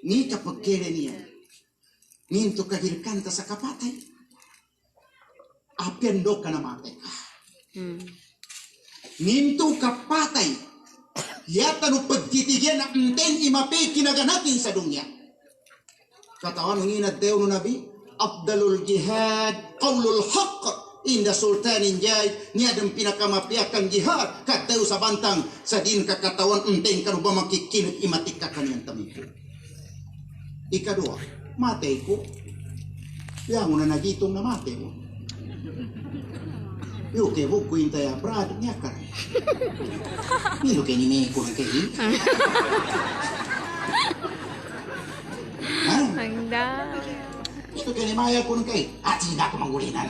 Ni kapag kere niya. Ninto kagilkanta sa kapatay. Apendo ka na matay ka. Ninto kapatay. Yata no pagtitigyan na enten imapi kinaganatin sa dunya. Katawan ng inaddew no nabi, Abdalul jihad, qawlul haqq, inda sultanin jay, niyadang pinakamapiakang jihad, kadaw sa bantang, sa din kakatawan enten ka no ba makikinot imatik ka kaniyang tamipo. Ikadua, matay ko. Kaya mo na nagitong na matay mo. Yo que vos cuenta ya Brad niya ka. Milo kay ni Mexico ng kayo. Ha? Hangda. Ito kay ni Maya ko ng kayo. At sila ko mangulinan.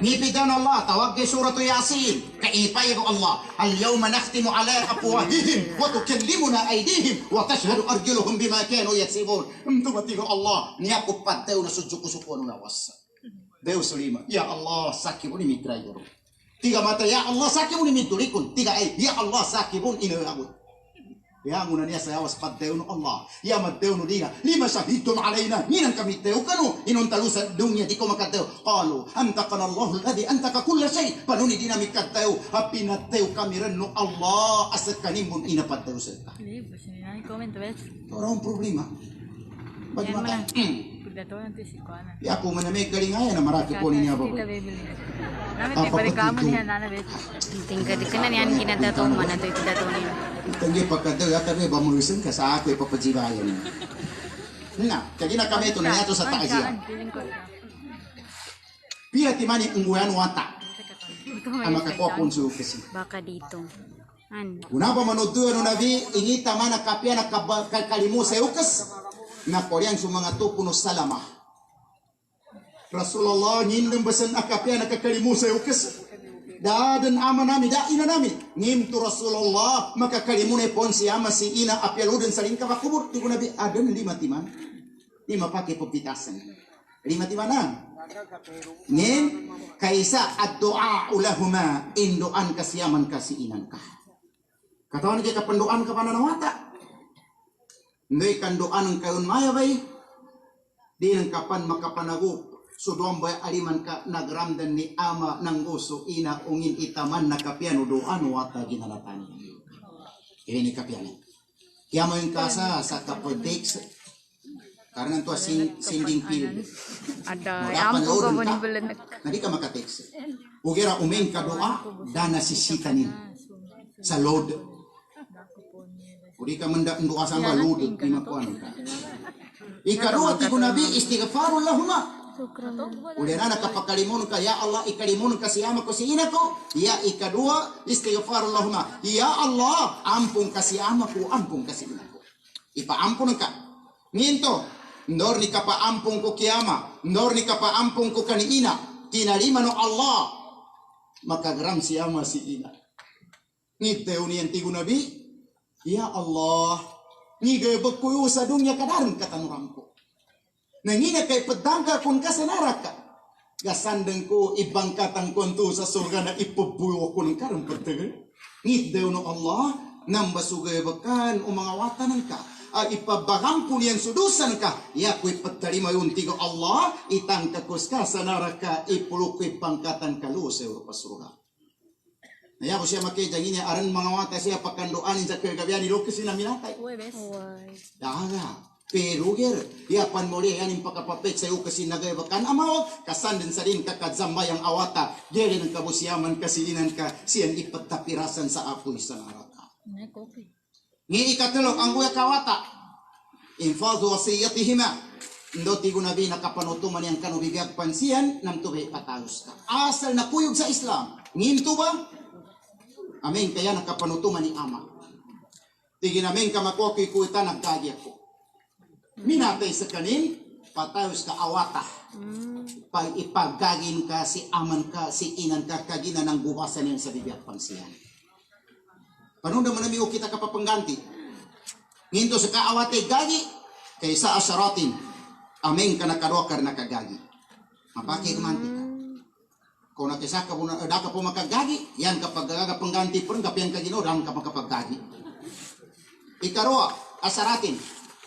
Nipitan Allah, tawag kay suratu Yasin. Kaipay ko Allah. Al-yawma nakhtimu ala afwahihim wa tukallimuna aydihim wa tashhadu arjuluhum bima kanu yaksibun. Tumati ko Allah, niya ko pataw na sujuko-suko na wasa. Deus lima, ya Allah sakibun ini mitrayero. 3 mata, ya Allah sakibun ini miturikun. 3 ya Allah sakibun ini abud. Ya nguna niya sa awas padeo no Allah. Ya madeo no dina. 5 syahidtum alaina. Ninang kami teo kanu. Inon talu sa dunya di ko makateo. Qalu antaqana Allahu alladhi antaka kulla shay. Panuni dina mikateo. Apinateo kami ren no Allah asakanimun ina padeo sa. Comment ves. Orang problema. Bagaimana? Dato nanti si Kuana. Ya aku menamai kalingaya na maraki po niya ba. Kita bibili. Namin di balik kamu niya nana bet. Tinggal di kanan yan kinadato mana to dato niya. Tanggi pagkadaw ya tabi ba mulisin ka sa ako ipapajibayan. Na, kagi na kami ito na yato sa taasya. Pia timani ungguyan wata. Ang makakopon su kasi. Baka dito. Una pa manuduan no nabi ingita mana kapia na kalimu sa ukas. Na koryang sa mga tupo no salama. Rasulullah ngindang basan akapya nakakalimu sa ukas. Dadan ama nami, ina nami. Ngim tu Rasulullah makakalimu na pon si ama si ina apyaludan sa rin kabakubur. Tigo nabi adan 5 timan. 5 pakai pepitasan. 5 timanan. Ngim kaisa ad-doa ulahuma indoan kasiyaman kasiinan ka. Katawan kita pendoan ka pananawata. Hindi kandoan ng kayon maya bay. Di nang kapan makapanago. Sudwang bay aliman ka nagramdan ni ama ng gusto ina ungin itaman na kapiano doan wata ginalatan. Ini kapiano. Kaya mo yung kasa sa kapodex. Karena ito sinding pil. Ada ampo ko ni bulan. Nadi ka makatex. Ugira umeng ka doa dana sisitanin sa load. Udi ka menda doa sangga load lima kuan ka. Ikadua tigo nabi istighfarul lahuma. Udah na kapakalimun ka ya Allah ikalimun ka siyama ko si ina ko. Ya ikadua istighfarul lahuma. Ya Allah ampun ka siyama ko ampun ka si ina ko. Ipaampun ka. Nginto ndor ni kapaampun ko kiyama. Ndor ni kapaampun ko kaniina. Tinalima no Allah. Makagram siyama si ina. Ngiteo ni tigo nabi. Ya Allah, ngigabag ko sa dunya kadaran katanuran ko. Nangina kay pedangka kun kasanaraka. Gasandeng ko ibang katang konto sa surga na ipubuyo ko ng karang pagtagal. Ngit daw no Allah, nang basugay bakan o mga watanan ka. ipabagam ko niyan sudusan ka. Ya ko'y pagtarima yung tigo Allah, itangkakus ka sa naraka, ipulok ko'y pangkatan kalu sa Europa surga. Naya ko siya makijang niya, aran mga mata siya pagkandoanin sa kagabihan, nilukis sila minatay. Daga. Pero ger, yapan mo yan yung pagkapapit sa iyo kasi nagaybakan amaw, kasan din sa rin kakadzambay ang awata, geri ng kabusyaman kasilinan ka, siyan ipagtapirasan sa apoy sa naraka. Ngi ikatulog ang kuya kawata, infadhu wasiyatihima, ndo tigo nabi nakapanutuman yang kanubibiyag pansiyan, nam tubay patayos ka. Asal na kuyog sa Islam, nginto ba? Amin, kaya nakapanutuman ni ama. Tigi namin kamakoki kuita nagkagya ko. Minatay sa kanin, patayos ka awata. Pag ipagagin ka, si aman ka, si inan ka, kagina ng buwasan niyan sa bibiyag pansiyan. Paano naman namiyo kita kapapangganti? Nginto sa kaawate gagi, kaysa asyaratin, aming ka nakarokar na kagagi. Mapaki kumanti ka. Kung nakisa ka po, ka po makagagi, yan kapag pangganti po rin, kapiyan ka ginodang ka makapagagi. Ikaroa, asaratin,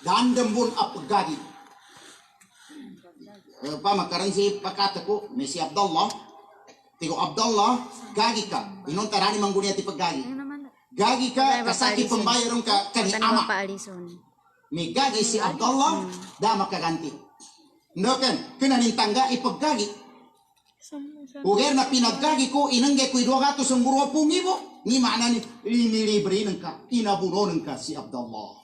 dandambun apagagi. Pa makaran si pakata ko, may si Abdullah. Tigo Abdullah, gagi ka. Inong tarani manggunia ti paggagi. Gagi ka, kasaki pambayarong ka kani ama. May gagi si Abdullah, da makaganti. Ndoken, kinanin tangga ipaggagi. Uger na pinaggagi ko, inanggay ko 200 ang buruwa pungibo. Ni mana ni inilibre ng ka, inabuno ng ka si Abdullah.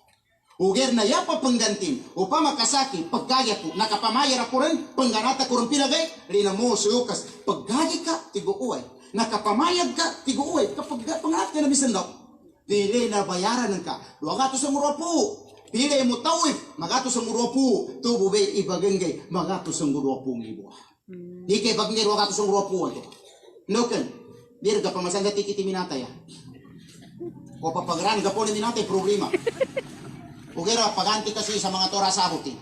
Uger na yapa penggantin, upama kasaki, paggagi ko, nakapamayar ako rin, pangganata ko rin pinagay, rina mo suyukas, paggagi ka, tigo uway, nakapamayag ka, tigo uway, kapag pangat ka na bisan daw, dili na bayaran ng ka, 200 ang buruwa po, dili mo tawif, magatos ang buruwa po, tubo bay ibaganggay, magatos ang buruwa po ngibo. Di kay bagnir 200 ang buruwa po ito. Noken, dir ka pamasan dati kiti minata ya. O papagaran ka po ni minata problema. Ugera paganti kasi sa mga tora sabuti.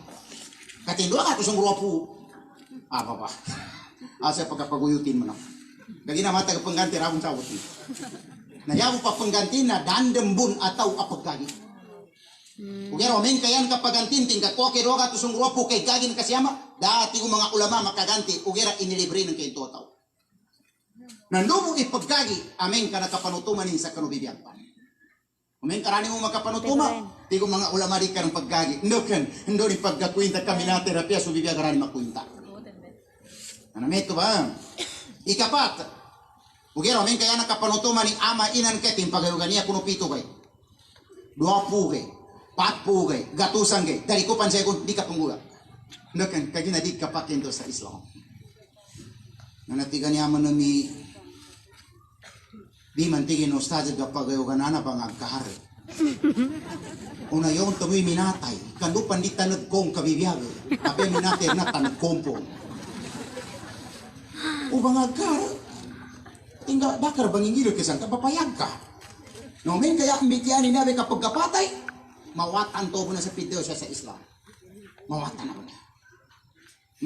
Katindo ka to sa grupo. Papa. Asa pagkapaguyutin mo na. Kagi na mata pangganti rabong sabuti. Nayaw pa pangganti na dandembun ataw apagkagi. Ugera men kayan kapagantin tingkat ko kay roga to sa grupo kay gagin kasiyama. Dati ko mga ulama makaganti ugera inilibre ng kay totaw. Nandumo ipagkagi amen ka nakapanutuman sa kanubibiyag pa. Umen karani mo makapanutuma, di ko mga ulama di ka ng paggagi. Ndo ni pagkakwinta kami na terapia, so bibiyag karani makwinta. Ano meto ba? Ikapat, ugero, umen kaya nakapanutuma ni ama inan ketin pagalugan niya kuno pito kay. 2 pugay, 4 pugay, gatusan kay, dari ko pansegon, di ka panggula. Ndoken, kagi na di ka pakindo sa Islam. Nanatigan niya man na di mantigin ustad kapag ganana pangagkahar. Una yung tumoy minatay, kando pandita nagkong kabibiyag, ape minatay na tanagkompo. O bangagkar, tingga bakar bangingilo kesan kapapayag ka. No men kaya ambitian ni nabe kapag kapatay, mawatan to mo na sa video siya sa Islam. Mawatan na mo na.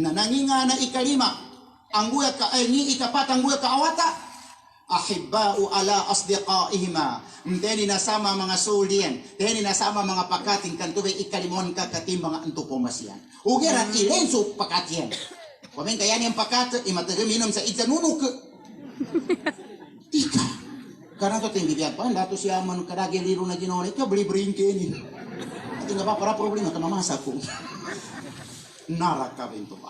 Nananginga na ikalima, ang guya ka ay ni ikapat ang guya kaawata. Ahibba'u ala asdiqaihima, deni nasama mga sulian, deni nasama mga pakating kantubay ikalimon ka katim mga antupomasyan. Ugera ilenso pakatyan. Wamen kaya niyang pakat imatagaminom sa itanunok. Tika. Karena to ting bibiyag pa dato siya man kadagi liro na ginoni ka bli-bring kini. Ati nga ba para problema ka mamasa ko. Naraka bento ba.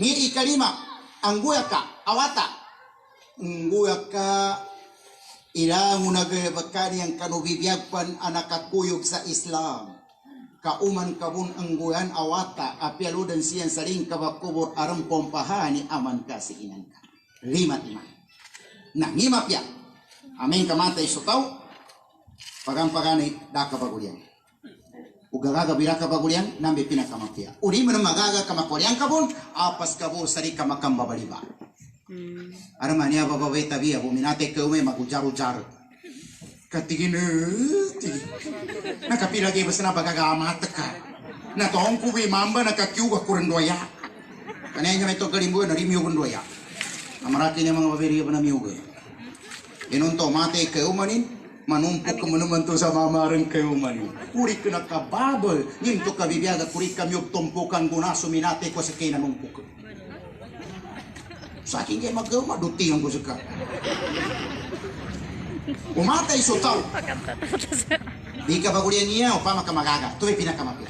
Ni ikalima ang guya ka awata. Nguyak ka ilang nagabakani ang kanubibiyagpan anak kakuyog sa Islam. Kauman kabun ang guyan awata apialudan siyan saling kabakubor aram pompahani aman ka si inan ka. 5 Nangima piya. Amin kamatay sutaw. Pagampagani daka bagulyan. Ugagaga biraka bagulyan nambe pinakamapya. Uri mo na magaga kamakwaryan kabun apas kabur sari kamakambabaliba. Araman niya babaway tabi ako minate ka umay magujar-ujar katigin nakapilagay basta na pagkagamat ka natong kubi mamba nakakyuga kurendoya kanaya niya may togkalimbuan na rimyo kundoya amaraki niya mga babiri ba na miyuga inunto mate ka umanin Manumpuk ke menemantu sama mareng kayo mani. Kuri kena kababel. Ninto kabibiaga kuri kami tumpukan guna suminate ko sa kina numpuk. Saking kayo magaw maduti ang ko suka. Umatay so tao. Di ka bagulian niya o pama ka magaga. Ito ay pinakamapia.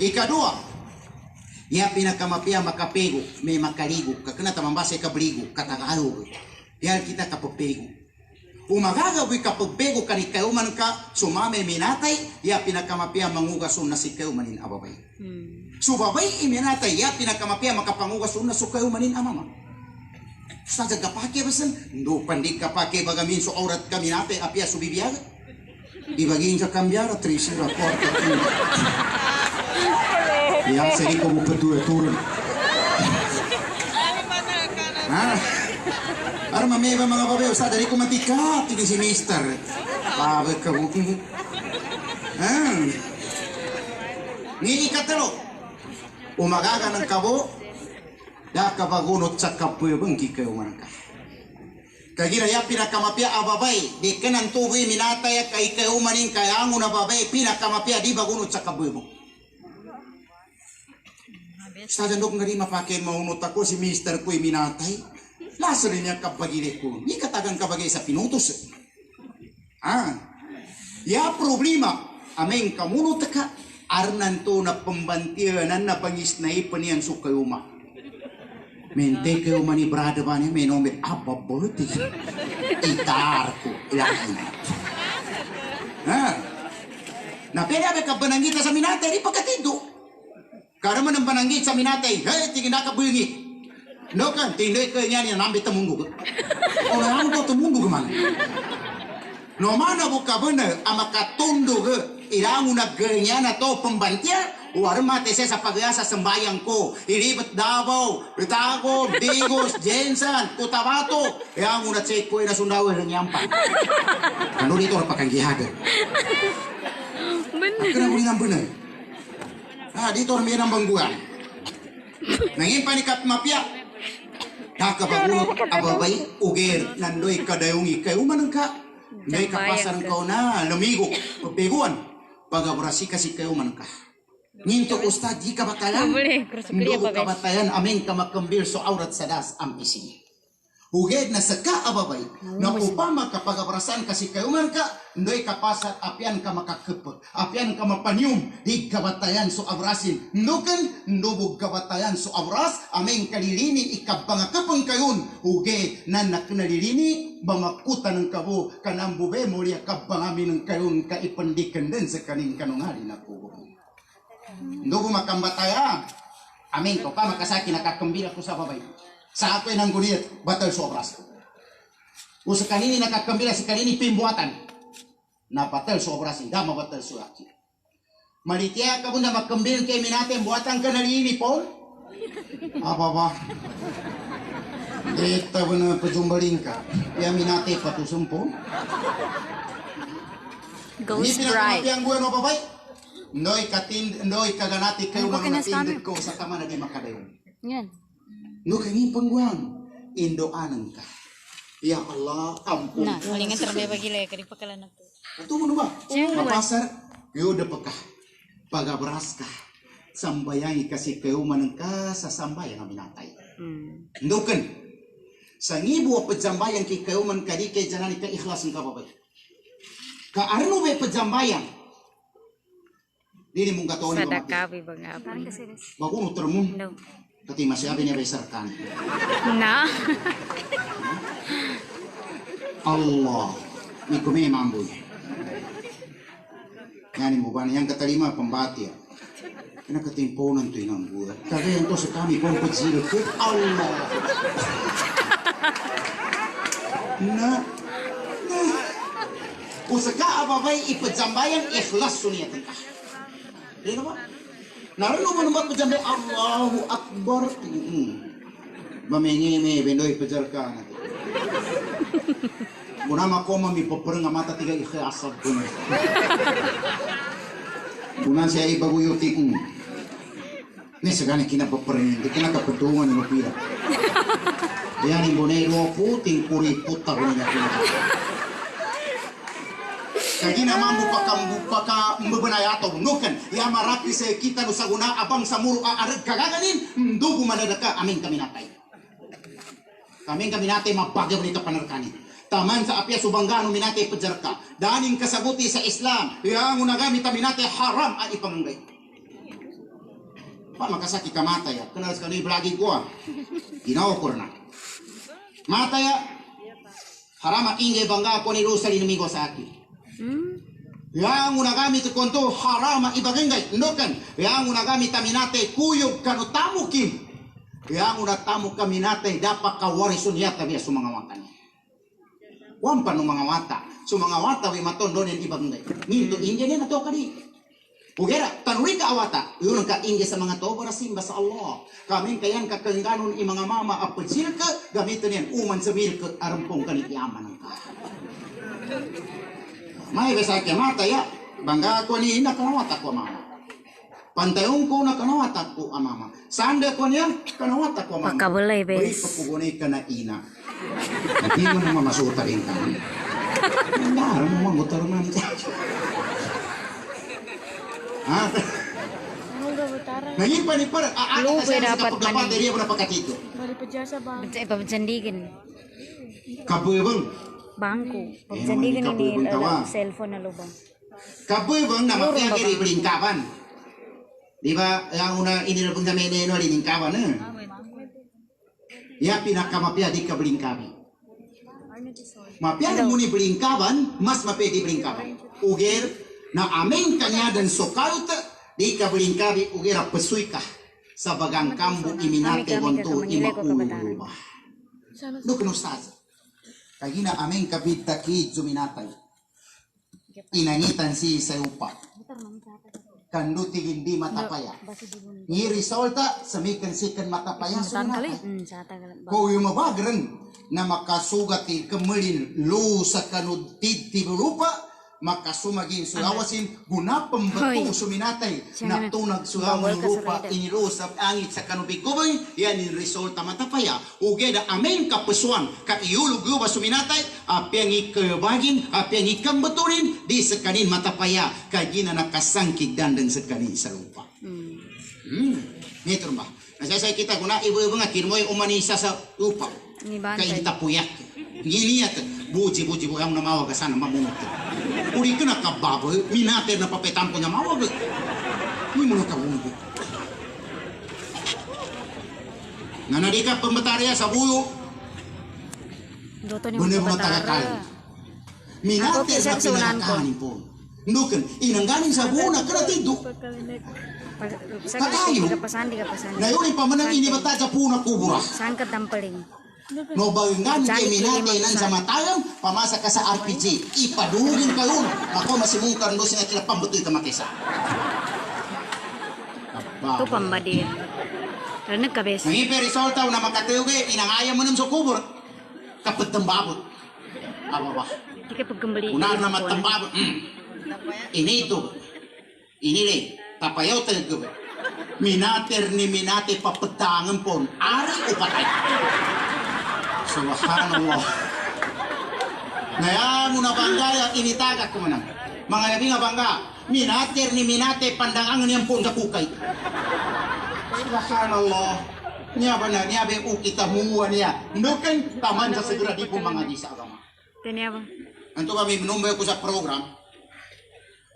Ikadua, ya pinakamapia makapego, may makaligo. Kakana tamambasa ikabaligo, katagalo. Yan kita kapapego. Umagagawi kapag bego kanikayuman ka, sumame minatay, ya pinakamapia mangugasun na si kayumanin ababay. Subabay iminatay, ya pinakamapia makapangugasun na su kayumanin amama. Saja kapake basan, do pandik kapake bagamin so aurat kami nate apia subibiaga. Dibagin sa kambyara, trisi raporta. Ya, seri ko mo kedua turun. Arma meba mga babae, sa dari ko matikat, ini si mister. Pabe ka mo. Ni ikatalo. Umagaga ng kabo, da kabagunot sa kapoy bangki kayo manangka. Kagira ya pinakamapia ababay, di kanan tuboy minatay kay kayo maning kayango na babay, pinakamapia di bagunot sa kapoy mo. Sa dandok nga rin mapake maunot ako si mister ko'y minatay. Lasa rin niya kabagire ko. Di katagang kabagay sa pinutos. Ya problema. Ameng kamunot ka. Arnan to na pembantianan na pangisnay pa niyan sa kayuma. Mente kayuma ni brada ba niya. May nomor apa berarti. Itar ko. Ilahin. Na pwede ka bananggit sa minatay. Di pagkatido. Karena man ang bananggit sa minatay. Hey, tingin na kabuyungi. No kan, tinday ka niya niya nambit ang mundo. O na ang to mundo man. No mana buka bener, ama katundo ke, ilang una ganyan na to pembantian, warma tese sa pagasa sembayang ko, ilibet Davao, Bitago, Digos, Jensan, Cotabato, yang una cek ko na sundawa ng yampa. Ano dito ang pakangihada? Bener. Kena muli ng bener. Dito ang may ng bangguan. Nangin panikat mapia. Nakabagunot ababay, ugir, nandoy kadayungi kayo manang ka. Ngay kapasan ko na, lumigo, pagpiguan. Pagabrasi kasi kayo manang ka. Ninto ustad, di kabatayan. Ndo kabatayan, aming kamakambir so aurat sadas ang isi. Ugid na saka ababay, na upama kapagabrasan kasi kayo manang ka, ndoy kapasat, apian ka makakepag, apian ka mapanyum, di kabatayan so abrasin. Nukan, ndubog kabatayan so abras, aming kalilinin ikabangakapang kayon. Ugid na nakunalilini, bamakutan ng kabo, kanambube mo liya kabangamin ng kayon, kaipandikan din sa kaning kanungali na po. Ndubo makambataya, aming ko pa makasaki nakakambira ko sa babay. Sa ako'y nang gunit, batal sobras. O sa kanini nakakambila, si kanini pimbuatan. Na batal sobras, hindi mabatal sulaki. Malitya ka mo na magkambil kay minate, buatan ka na rin po? Ba? Dito mo na pajumbaling ka. Kaya minate patusong po? Ghost bride. Hindi pinakamapiang buwan o babay? Noy kaganati kayo mga natindid ko sa tama na di makadayon. Yan. No kami pangguang Indoanan ka. Ya Allah, ampun. Nah, malingan terbaik bagi lagi kari pakalan na to. Ito mo ba? Mapasar, kayo da pa ka. Pagabras ka. Sambayang kasi kayo manang ka sa sambayang ang minatay. Ndukan. Sa ngibo pajambayang kay kayo man kadi kay janani ka ikhlas ng kababay. Kaarno ba pajambayang? Dili mong gatoon ng Sadaka bang apa? Bago termun. No. Kati masyabi niya besarkan. Na. Allah. May kumi mamboy. Yan mo ba niyang katalima pambati. Kinakatimponan to yung buhay. Kagayan to sa kami kung pagsilot ko. Allah. Na. Usa ka ababay ipadzambayan ikhlas suniyatan ka. Di ba? Naroon mo naman pajambay Allahu Akbar. Mamingi may bendoy pajar ka. Muna makoma mi paparang mata tiga ikhlasab ko na. Muna siya ibaguyuti ni sagani kinapaparang, di kinakapatungan ng mapira. Yan yung bonero puting kuripot ako niya kinakapatungan. Kagina mambu paka mbebenaya atau nukan ya marapi se kita nu saguna abang samuru arek kagaganin ndugu madadaka amin kami natai. Kami natai mapagya ni kapanerkani. Taman sa apya subanggano minate pejerka. Daning kasaguti sa Islam yang unagami taminate haram at ipanggay. Pa makasaki ka mata ya. Kenal sekali belagi gua. Ginawa ko na. Mata ya. Haram ingay bangga ko ni Rosa linamigo sa akin. Yang unagami tu konto haram ibagay. Ndokan. Yang unagami taminate kuyog kanutamukin. Yang unatamu kaminate dapat kawarisun yata biya sumangawakan. Wampan ng mga wata. So mga wata wi matondon yung ibang ngay. Nito inge na to kani. Ugera tanuri ka awata. Yun ka inge sa mga to para simba sa Allah. Kami kayan kakengganon i mga mama apod silka gamiton yan uman sa milk arampong kanit yaman ng ka. May besa kya mata ya. Bangga ko ni nakanawata ko mama. Pantayong ko nakanawata ko mama. Sanda ko niya kanawata ko mama. Pakabulay bes. Beri papugunay ka na ina. Hindi mo naman masuta rin ka. Nara mo mamutar man. Ha? Ngayon pa ni para Lupa dapat dapat dari apa pakatito. Bali pajasa bang. Papansandigan. Kabebang. Bangko. Papansandigan ini cellphone na lubang. Kabebang na mapya kiri belingkapan. Di ba yang una inilabang kami neno lingkapan eh. Ya pinakamapya di ka belingkabi. Mapya muni belingkaban mas mapya di belingkaban. Uger na amin kanya dan sokaut di ka belingkabi uger pesuy ka sa bagang kambu iminate wonto imakulubah. Duk no staz. Kagina amin kabit taki juminatay. Inangitan si sayupa. Kandu tigindi matapaya. Ni resulta samikan sikan matapaya suminatay. Kau yung mabagran na makasugati kemelin lu sa kanud titi berupa makasumagin sulawasin guna pembetul suminatay na tunag sulang lupa inilusap angit sa kanubigubay yan yung resulta matapaya ugeda amen kapesuan ka iuluguba suminatay apiang ikabagin apiang ikambetulin di sekanin matapaya kagina nakasangkig dandan sekanin sa lupa nito ba nasasay kita guna ibu-ibu nga kirmoy umanisa sa lupa kaya kita puyak gini at buji-buji yang namawa ka sana mamunot uri ka nakababoy minater na papetampo niya mawag hindi mo nakawunod nanadi ka pembetarya sa buyo bener mo tagakali minater na pinagkakanin po ndukan inanggaling sa buyo na kena tido kakayo ngayon yung pamanang inibata sa puna kubura sangkat tampaling no bagengan kay minate nan sa matayang pamasa ka sa RPG ipadugin kayo ako masimungkan do sing kila pambetul ka makisa tu pambadi renek ka bes ngi resulta na makateuge inangaya mo nam sa kubur kapet tembabot apa dike pagkembali unar na matembabot ini le tapayaw tego minater ni minate papetangan pon ari upatay Subhanallah. Ngaya muna bangga ya initagak ko manang. Mga yabi nga bangga, minater ni minate pandangan niyang pun sa kukay. Subhanallah. Niya ba na, niya ba ukita muwa niya. Nukan taman sa segera di po mga di sa agama. Kanya ba? Anto kami menumbay ko sa program.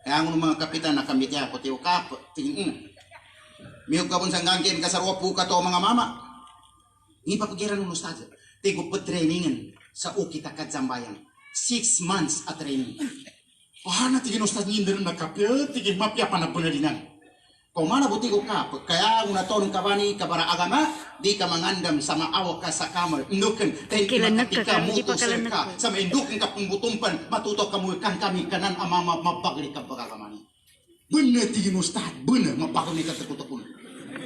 Kaya ang mga kapitan na kami tiya ko tiyo kap. Miyog ka pun sa ngangkin kasarwa po ka to mga mama. Hindi pa pagiran ng ustadya. Tigo pa trainingan sa ukita kadzambayan. 6 months at training. Na tigin ustad nginder na kapya, tigin mapya pa na punalinan. Kung mana buti ko ka, kaya una to ng kabani kabara agama, di ka mangandam sa maawa ka sa kamar. Indukan, dahil kinakatika muto sir ka, sa maindukan ka pumbutumpan, matuto ka kan kami kanan amama mapagli ka pagagamani. Bener tigin ustad, bener mapagli ka takutakun.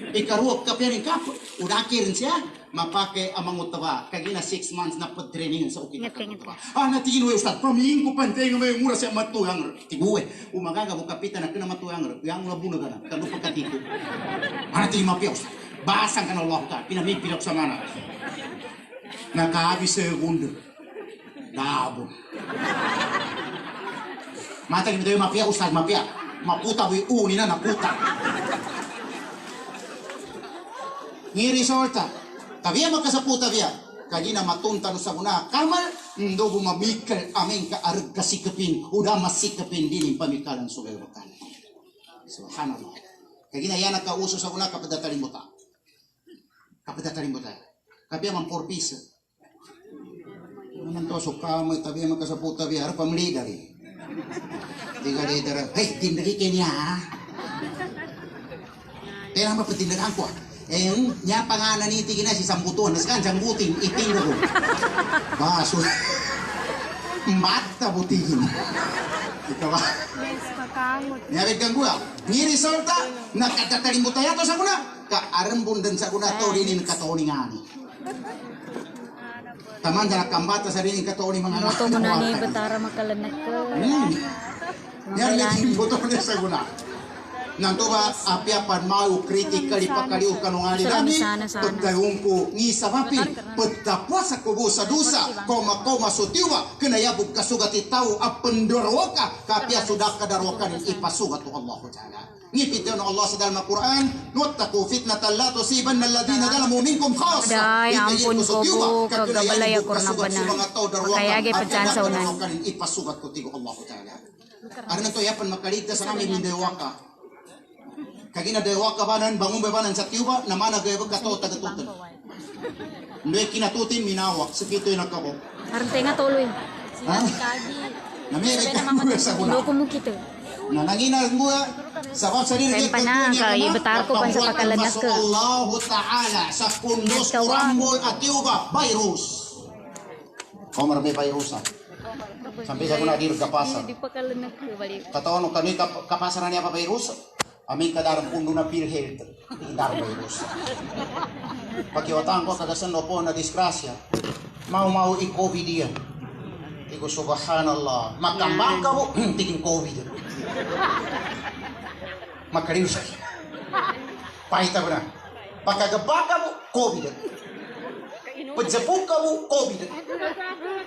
Ikaruap ka piyarin ka, udakirin siya, mapake amang utawa, kagina 6 months na pag-training sa ukita ka utawa. Natigin we ustad, pamingin ko pantay nga may mura siya matuyang tiguwe. Umagaga mo kapitan na kinamatuyang yang labuna ka na, kano pagkatito. Natigin mapya ustad, basang ka na Allah ka, pinamipilak sa mana. Nakahabis segundo, dabon. Mata ni tayo mafia ustaz mafia. Maputa boy uni na naputa. Ni resulta. Tabia makasaputa biya. Kagina matunta no sa guna. Kamal ndo bumamikal amin ka arag kasikapin. Udah masikapin din pamikalan sugay bakan. Subhanallah. Kagina yana ka uso sa guna kapadatalin mo ta. Kapadatalin mo ta. Kabia man porpisa. Naman to suka mo tabi makasaputa biya harap pamli dari. Tiga leader, hey, tindakan Kenya. Kaya naman patindakan ko. Nya pangalan ni tigina si sambutuan, naskan sambutin itinda ko. Baso. Mata butihin. Ikaw ba? Yes, makamot. Nyari kang gua. Ni resulta nakatataling mo tayo to sa kuna. Kaarambon dan sa kuna to dinin katoningan. Taman jarak kambata sa dinin katoning mga Moto mo na ni Batara makalanak ko. Yan naging buto niya sa guna. Nanto ba apiapan mau kritik kali pakaliw kanungali dami pagdayong ko ni sabapi pagtapwa sa kubo sa dusa koma sutiwa kinayabog kasugat itaw apendorwaka kapya sudah kadarwakan ipasugat to Allah Ta'ala. Ngipit yun Allah sa dalam Al-Quran wattaku fitnatan la tusibanna alladhina zalamu minkum khassa. Day ampun ko po kagabalay ako na pa na kaya gay pagsansaunan ipasugat ko tigo Allah Ta'ala. Ano na to yapan makaligtas sa namin hindi waka. Kagina dewa kabanan bangun bebanan sa tiuba na mana gaya kato tagatutan. Ndoy kinatutin minawak sakito yung nakabo. Arante nga tuloy. Namiri ka mo sa kuna. Ndo ko mo kito. Na nangina mo sa kong sarili Kaya pa na, kaya ibatar ko pa sa pakalanak ko. Allah Ta'ala sa kundos kurambol at tiuba virus. Komar may virus ha. Sampai sa kuna dir kapasa. Di pakalanak ko balik. Kataon kami kapasaran niya pa virus. Amin kadarang pundo na PhilHealth, idar virus. Pagkiwatan ko kagasan po na disgrasya, mau i-COVID yan. Tigo subhanallah, makambang ka mo, tiging COVID. Magkaliw siya. Pahita ko na. Pagkagaba ka mo, COVID. Pagsapong ka mo, COVID.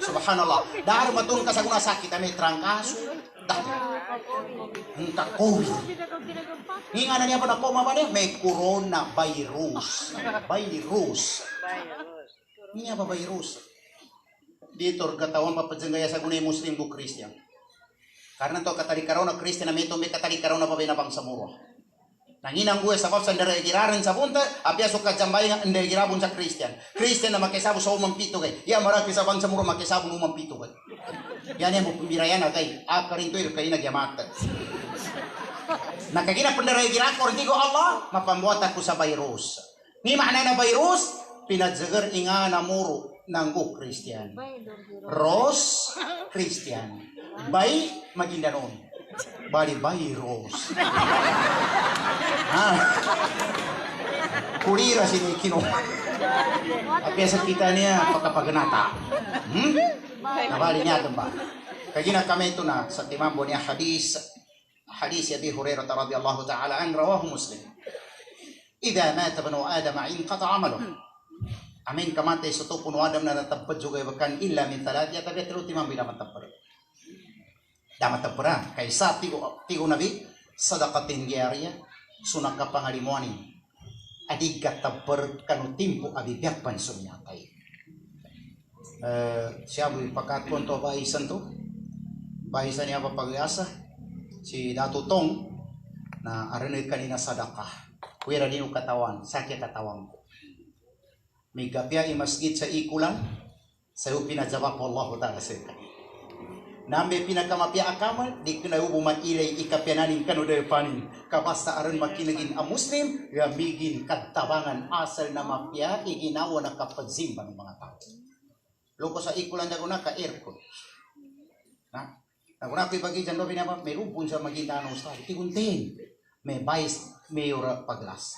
Subhanallah. Dahil matun ka sa kuna sakit, may trangkaso. Entah COVID. Hinga na niya pa na koma ba niya? May coronavirus. Virus. Niya pa virus. Dito, katawan papadsangaya sa gunay Muslim ko Christian. Karena to katalikaraw na Christian na may katalikaraw na pabinabang sa muro. Nanginang gue sa kapsan dari giraran sa punta, apya suka jambay nga hindi girabon sa Christian. Christian na makisabo sa umang pito kay. Ya maraki sa bang sa muro makisabo ng umang pito kay. Yan yung pumirayan na kay. Akarin to yung kayo nagyamatan. Nakagina pandaray girakor, hindi ko Allah, mapambuat ako sa virus. Ni makna na virus, pinadzagar inga na muro ng go Christian. Ros, Christian. Bay, Maguindanon. Bali virus. Kulira sini kino. Apya sa kita niya pagkapaganata. Nabali niya ba? Kagina kami ito na sa timambo niya hadis ya Abi Hurairah radhiyallahu ta'ala an rawahu Muslim. Idza mata banu Adam inqata 'amaluhu. Amin kamate sa to puno Adam na natapad juga bakan illa min talat ya tabi telu timam bila matapad. Damat tapura kay sa tigo nabi sadaqatin jariyah sunak kapangalimuani. Adig kataper kanu timpo abibyak pan sunyatay. Siya bu pakat konto bahisan to. Bahisan niya pa pag-asa. Si Dato Tong na aranay kanina sadaka. Kuya din yung katawan, sakit katawan ko. May gapya masjid sa ikulan, sayo pinajawab Allah Ta'ala sa kanina. Nambe pinakamapya akamal, di kina ubuman ilay ikapyananin kanuday panin. Kapasta aran makinagin a Muslim, gamigin katabangan asal na mapya, iginawa na kapagsimba ng mga tao. Loko sa ikulan na guna ka aircon. Na? Naguna ko ibagi dyan lobi naman, may rupon sa maging ustad. Tiguntin, may vice mayor paglas.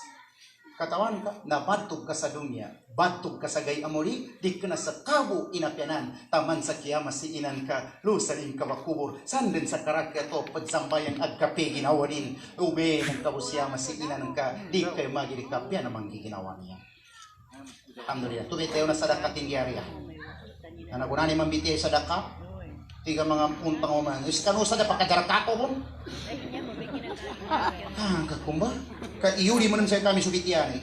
Katawan ka, nabatog ka sa dunya, batog ka sa gayamori, di ka na sa kabo inapyanan, taman sa kiyama si inan ka, lusanin ka makubur, sandin sa karakya to, pagsambayang agkape ginawanin, ube ng kabusyama si inan ka, di kayo magilikapya na manggiginawa niya. Alhamdulillah, tumitayo na sadaka tingyariya. Na nagunani mambiti ay sadaka, Tiga mga puntang umang. Is kanusa na pagkajarak ako mo? Kakumba. Iuli mo nun sa kami subitian eh.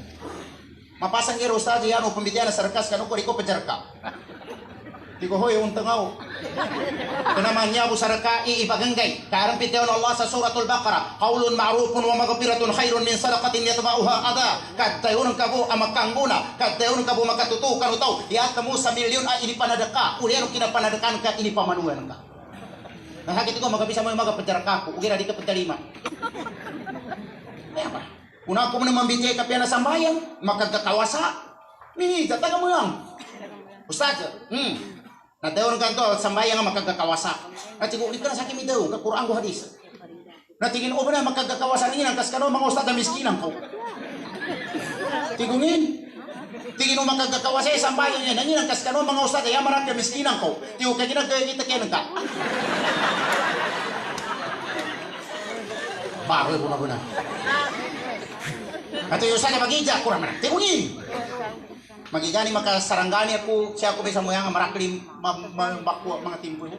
Mapasang iro sa diyan o pambitian na sarkas kanu ko riko pajarak ka. Tigo hoy untang aw. Kanaman niya bu saraka iibaganggay. Karang pitaw na Allah sa suratul Baqarah. Qaulun ma'rufun wa maghfiratun khairun min sadaqatin yatba'uha adha. Kadtayun kabo amakangguna. Kadtayun kabo makatutukan utaw. Iat kamu sa milyon ini panadaka. Ulian kinapanadakan ka ini pamanuan ka. Nakakita ko magabisa mo yung magapajarak ako. Ugira di ka pagkalima. Kaya ba? Una ko mo naman bitay ka piya na sambayan. Makagkakawasa. Ni, tataga mo yan. Ustad, nadayon ka to, sambayang nga makagkakawasa. At siguro, ulit ka na sa kimi daw, kakuraan ko hadis. Natingin o ba na makagkakawasa niyan, kas kano mga ustad na miskinan ko. Tigungin. Tingin o makagkakawasa yung sambayang yan, nanginan kas kano mga ustad, ay amaran ka miskinan ko. Tiyo ka ginagaya kita kaya ka. Bago yung buna-buna. At yung sana mag-ija, kurang na. Tigungin. Magigani makasaranggani ako siya ako bisa mo yang maraklim bakwa mga timpo mo.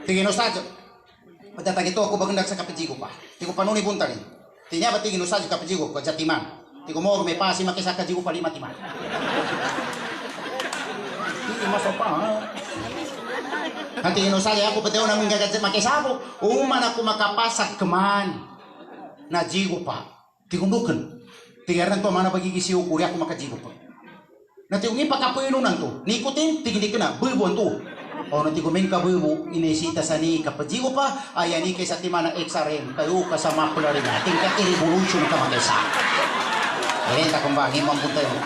Tingin ustad. Pagtatag ito ako bagandag sa kapijigo pa. Tigo panuni buntag. Tinya ba tingin ustad kapijigo ko jatiman. Tigo mo may pasi makisa kajigo pa lima timan. Hindi masopa ha. Tingin ustad ako pateo namin gagadget makisa ako. Uman ako makapasag keman. Na jigo pa. Tigundukan. Tingnan to mana bagi gisiu kuri aku makajigo pa. Nanti ungi pakapuino nang to. Nikutin tingdi kana bubuan to. O nanti kumin ka bubu inesita sa ni kapajigo pa ayani kay sa timana XRM kayo kasama pula rin natin ka revolution ka magesa. Eh ta kumbagi mampunta yo.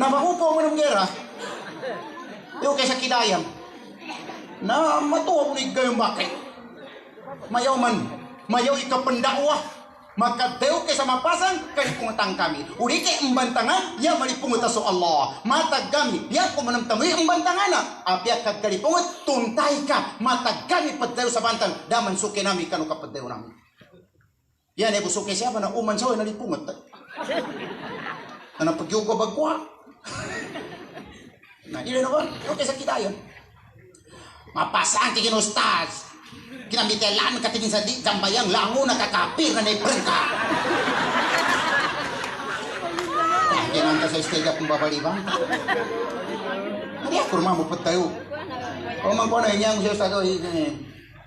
Na makupo mo ng gera. Yo kay sa kidayam. Na matuwa mo ni gayong bakit. Mayaw man. Mayaw ikapendakwa maka Deo ke sama pasang kay pungatang kami uli ke embantangan ya malipungot so Allah matag kami ya ko manamtami embantangan na apya kag kalipungot tuntay ka matag kami Deo sa bantang daman suke nami kanu ka Deo nami ya ne suke siapa na uman so na lipungot na pagyugo bagwa na dili na ba okay sa kita yon mapasang tigin ustaz kinamitelan katingin sa di jambayang lango nakakapir na naiprengka. Yan ang sa istega kung babalibang. Hindi ako rumah mo tayo. O man ko na inyang siya sa doon.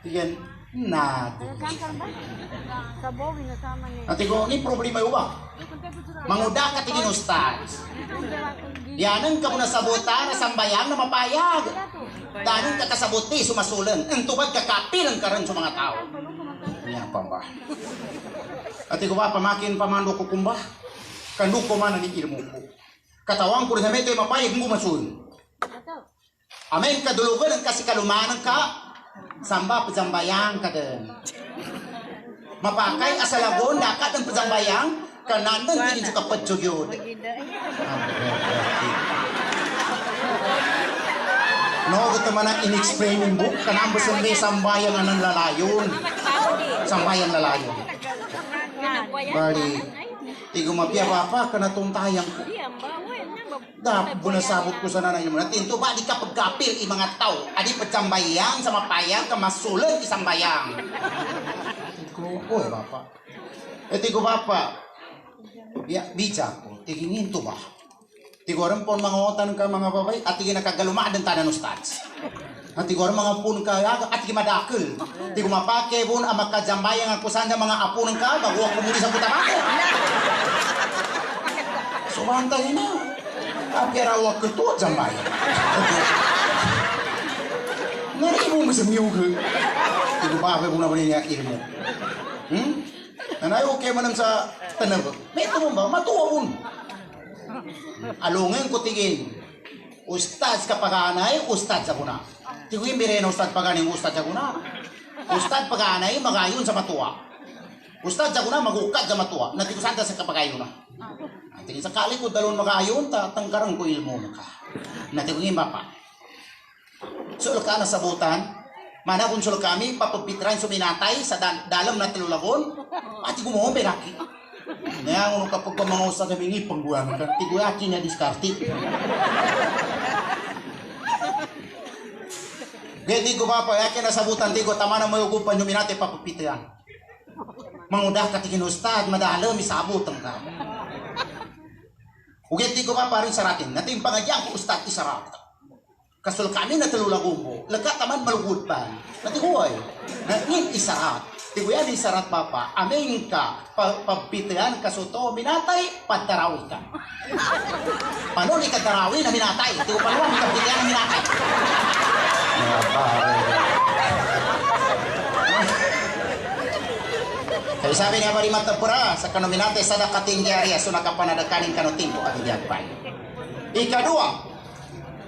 Tigan, na. Ati ko, ni problema yun ba? Manguda ka tingin ustaz. Yanang ka mo nasabota na sambayang na mapayag. Danong kakasabuti sumasulan. Ang tubad kakapilang ka rin sa mga tao. Yan pa ba? At ikaw ba, pamakin pamando ko kumba? Kando ko man ang ilmo ko. Katawang ko rin namin ito'y mapayag mo masun. Amen, kadulugan ang kasi kalumanan ka. Samba pazambayang ka din. Mapakay asalagon, dakat ang pazambayang. Kanandan din sa kapatsog yun. No, ito man ang in-explaining book. Kanambas yung may sambayang anang lalayon. Sambayang lalayon. Bali, tigo mapia papa, kanatuntayang ko. Dap, bunasabot ko sa nanay mo. Natinto ba, di ka pagkapil i mga tao. Adi pagsambayang sa mapayang, kamasulan isambayang. Tigo, oy papa. Tigo papa. Ya, bija ko. Tigingin to ba? Tigoran pon mga otan ka mga babay at tigin nakagalumaan ng tanan ustads. At tigoran mga pun ka at tigin madakil. Tigo mapake bun ang makajambayang ang kusan ng mga apun ka bago ako muli sa putamake. So bantay na. Apira wak ketua jambayang. Naribu mo sa miyong ka. Tigo pape bun na niya ilmu. Nanay okay man sa tanab. May ito mo ba? Matuwa bun. Alungan ko tingin. Ustad ka paganay, ustad sa kuna. Tiguin bireno ustad paganing ustad sa kuna. Ustad paganay, magayon sa matuwa. Ustad sa kuna, magukad sa matuwa. Natigusan sa kapagayon na. Tingin sa kali ko dalon magayon, tatangkarang ko ilmo mo ka. Natiguin bapa. Sul ka na sabutan. Mana kung sul kami, papagpitran suminatay sa dalam na tilulabon. Pati gumawa beraki. Yang uno kapag mga usa kami ni pangguan kan tigo akin na diskarti. Gedi ko papa yakin na sabutan tigo tama na mo ugupan yung minate papapitian. Mangudah ka tingin ustad madalo mi sabutan ka. Ugeti ko papa rin saratin natin pangadyang ko ustad isarat. Kasul kami na tululagubo, lega taman malugud pa. Nati huway. Ngin isarat. Tigo yan isarat papa, amin ka, pagpitian kasuto, minatay, padarawi ka. Paano ni kadarawi na minatay? Tigo paano ni kapitian na minatay? Kaya sabi niya bari matapura, sa kanominate sa dakating area, so nakapanadakanin kanotimpo at iyagpay. Ikadua,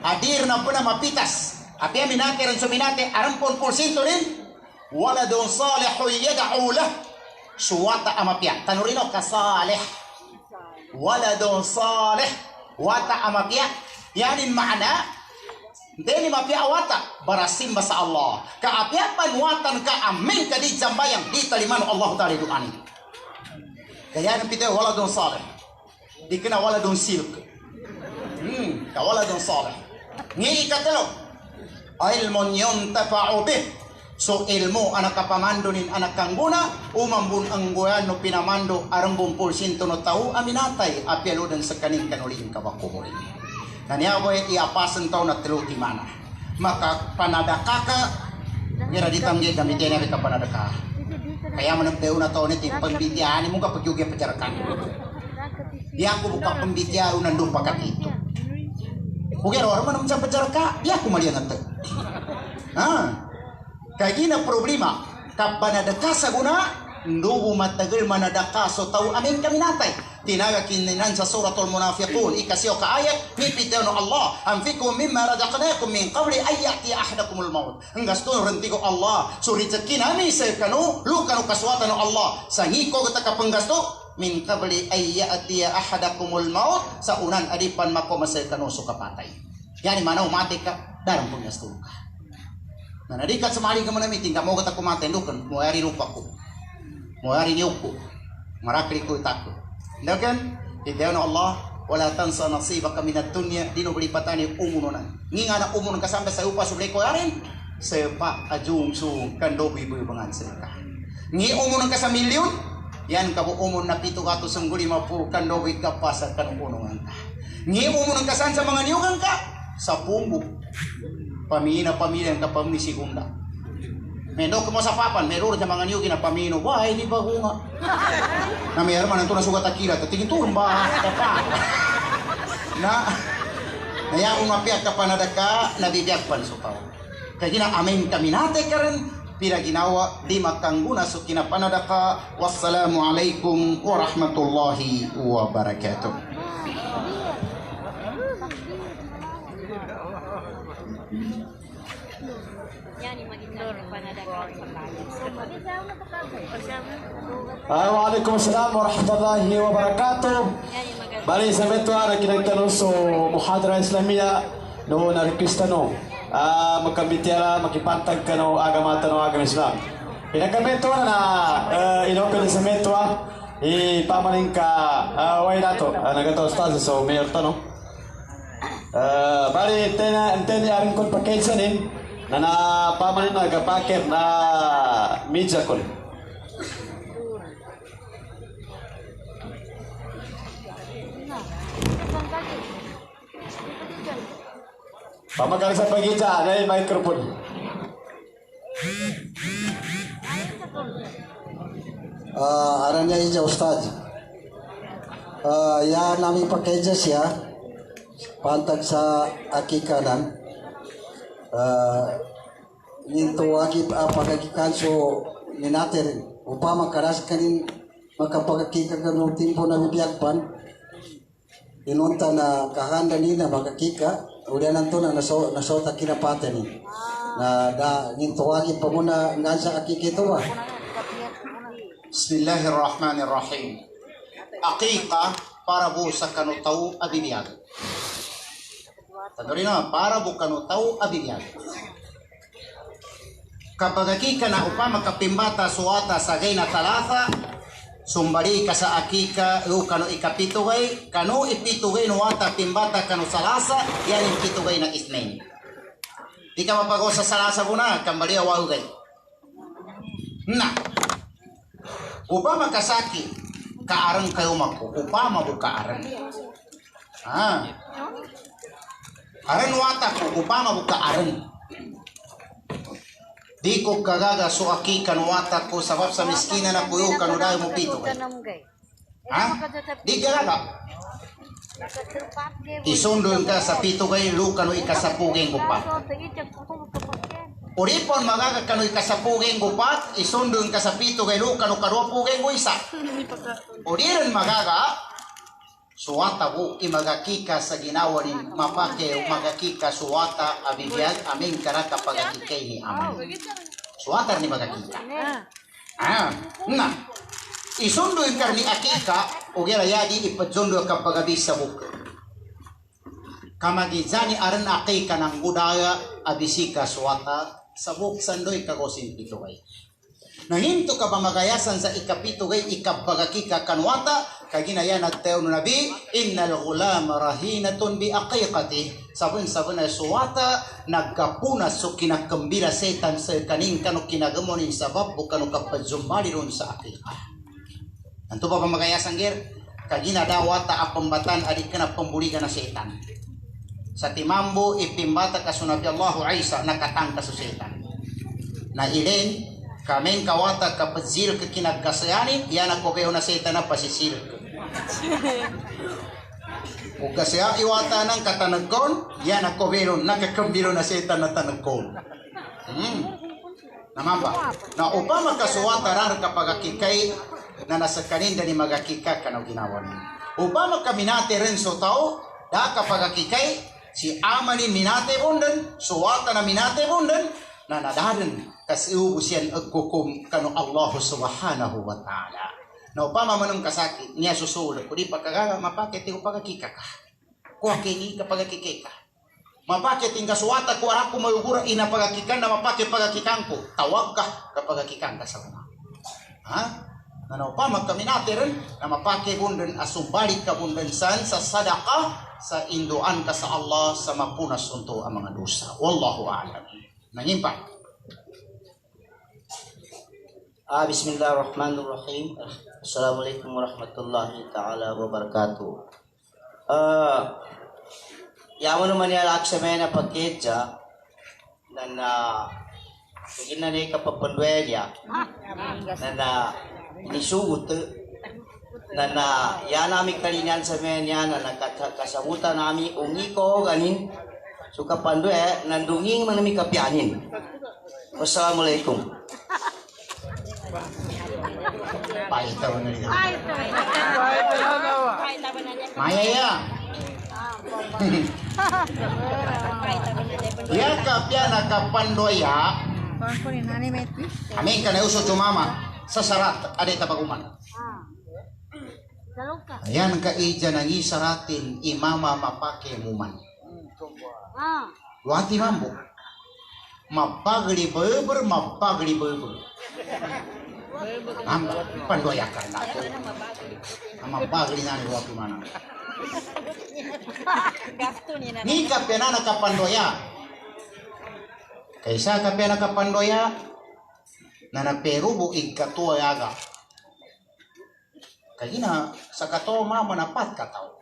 hadir na po na mapitas. Api minate rin suminate, arampon porsinto rin, waladun salihu yada'u lah suwata amapya tanurino kasalih waladun salih wata amapya yani makna deni mapya wata barasim basa Allah ka apya panwatan ka amin ka di jambayang di taliman Allah taala doani kaya ng pite waladun salih dikena waladun silk ka waladun salih ngi katelo ilmun yuntafa'u bih. So ilmo anak kapamandonin anak kangguna umambun ang goyan no pinamando arambong porsinto no tao aminatay apelo dan sekaning kanuling kabakumorin. Kanya boy iapasan tao na teluti mana. Maka panadakaka ngira ditanggi kami dena ka panadaka. Kaya managteo na tao niti pagbitian mo kapag yugi pajarakan. Dia aku buka pembitian nandun pakat itu. Kugi orang mana macam pajaraka dia aku malian nate. Kaya gina problema kapanadaka sa guna ndugu matagal manadaka so tau amin kami natay tinaga kininan sa suratul munafiqun ikasiyo ka ayat nipitaw no Allah anfikum mimma radaqnakum min qabli ay ya'ti ahadakumul maut ngasto renti ko Allah so rizki nami sa kanu lukanu kaswatan no Allah sangiko kita kapanggasto min qabli ay ya'ti ahadakumul maut sa unan adipan mako masay kanu so kapatay yani manaw mati ka darang panggasto ka. Nah, nadikat semali kamu nami tinggal mau kata kumaten dukan, mau hari lupa ku, mau hari nyuku, marakli ku takut. Kan? Tidak Allah, wala tansa nasibaka minat dunya dino beli patani umunan. Nginga na umunan ka sampai saya upah sublay ko yarin, sepak ajum sung kandobi ibu bangan seka. Ngi umunan ka sa milyon, yan kabu umun na 750 kandobi ka pasat kan unungan ka. Ngi umunan ka sa mga niyugan ka sa pumbu. Pamina yang kapamisi kunda. Mendo mo sa papan, meron sa mga niyugi na pamino. Wah, hindi ba hunga? Na meron man ito na sugat akira. Tingin turun ba? Na yang umapiak ka panadaka, nabibiyag pan so tao. Kaya gina amin kami nate ka rin. Pila ginawa, di makangguna so kinapanadaka. Wassalamualaikum warahmatullahi wabarakatuh. Waalaikumsalam warahmatullahi wabarakatuh. Bali sa beto na kinagtanong so muhadara Islamia no na Kristiyano magkambitiara makipantag ka no agama Islam. Pinagkamento na inopen sa meto ipamaling ka way nato nagato ustaz so mayor tanong. Bali inteni aring kon pakaisanin na paman na gapaker na media kon. Pamagal sa pagija na yung microphone. Aran niya ija Ustad. Ya namin pakaija siya pantag sa akikanan. Ninto wagi pagagikan so ninater upama karas kanin makapagakika kanong timpo na bibiyagpan inunta na kahanda nina makakika udah nanto na nasota kinapate ni na da ninto wagi pa muna ngansa akikito ba. Bismillahirrahmanirrahim. Aqiqah para bu sa kanutaw abibiyag. Tadorina para bu kanutaw abibiyag. Kapag akika na upama kapimbata suwata sagay na talata sumbari ka sa akika kanu ikapito gay kanu ipito gay no wata pimbata kanu salasa yan ipito gay na isnin. Di ka mapago sa salasa muna kambali awaw gay. Na. Upama kasaki kaarang kayo mako upama bu kaarang. Aran wata ko upama bu kaarang. Di ko kagaga so aki kanwata ko sabab sa miskina na kuyo kanuday mo pito. Di kagaga. Isundon ka sa pito kay lukano ikasapuging gupat. Uripon magaga kanu ikasapuging gupat, isundon ka sa pito kay lukano karwapuging guisa. Uriran magaga suwata bu imagakika sa ginawa ni mapake magakika suwata abibiyag amin karaka pagakikay ni amin. Suwata ni magakika. Na isundo yung karni akika ugera yadi ipadzondo ka pagabis sa buka. Kamagizani aran akika ng budaya abisika suwata sa buk sandoy kagosin pito kay. Nahinto ka ba magayasan sa ikapito gay ikapagakika kanwata kagina yan nagteo no nabi innal ghulama rahinatun bi aqiqati sabun ay suwata nagkapunas so kinakambila setan sa kaning kanu kinagamonin sabab bukan kapazumbali ron sa aqiqa. Anto ba magayasan gir kagina dawata apambatan adik kana pembuligan na setan. Sa timambo ipimbata kasunabi Allahu Isa nakatangka sa setan. Na ilin kameng kawata kapazil ke kinagkasayani yan ako beho na setan na pasisil o kasya iwata ng katanagkon yan ako beho nakakambilo na setan na tanagkon namamba na upama kasuwata rar kapag akikay na nasa kaninda ni magakika ka na ginawa niya upama kaminate rin so tao da kapag akikay si amani minate bundan suwata na minate bundan na nadaran kasi ubusian agkukum kanu Allah subhanahu wa ta'ala. Na upama manong kasakit niya susulod kung di pagkagaga mapakit yung pagkakika ka. Kung kini ka pagkakika ka. Mapakit yung kasuwata kung arap ko mayugura ina pagkakikan na mapakit pagkakikan ko. Tawag ka kapag kakikan ka sa una. Na upama kami natin na mapakit bundan asumbalik ka bundan sa sadaka sa induan ka sa Allah sa mapunas untuk ang mga dosa. Wallahu a'lam. Nangimpa. Bismillahirrahmanirrahim. Assalamualaikum warahmatullahi ta'ala wabarakatuh. Yaman naman niya alak sa mga napagkitsa na bigyan na niya kapapandwelya na inisugot na yan namin kalinyan sa mga niya na nagkasabutan namin ungiko ganin so kapandwe nandunging man namin kapyanin. Wassalamualaikum. Paitaw na nito. Maya ya. Ya kapya nakapandoya. Amin ka na uso tumama sa sarat ada tabaguman. Ayan ka ija nang isaratin imama mapake muman. Wati mambo. Mapagli beber. Amba pandoyakan nato. Mapagli na ni wati mana. Ni kapena nakapandoya. Kaisa kapena nakapandoya na naperubo igkatua yaga. Kagina sa kato mama napat kataw.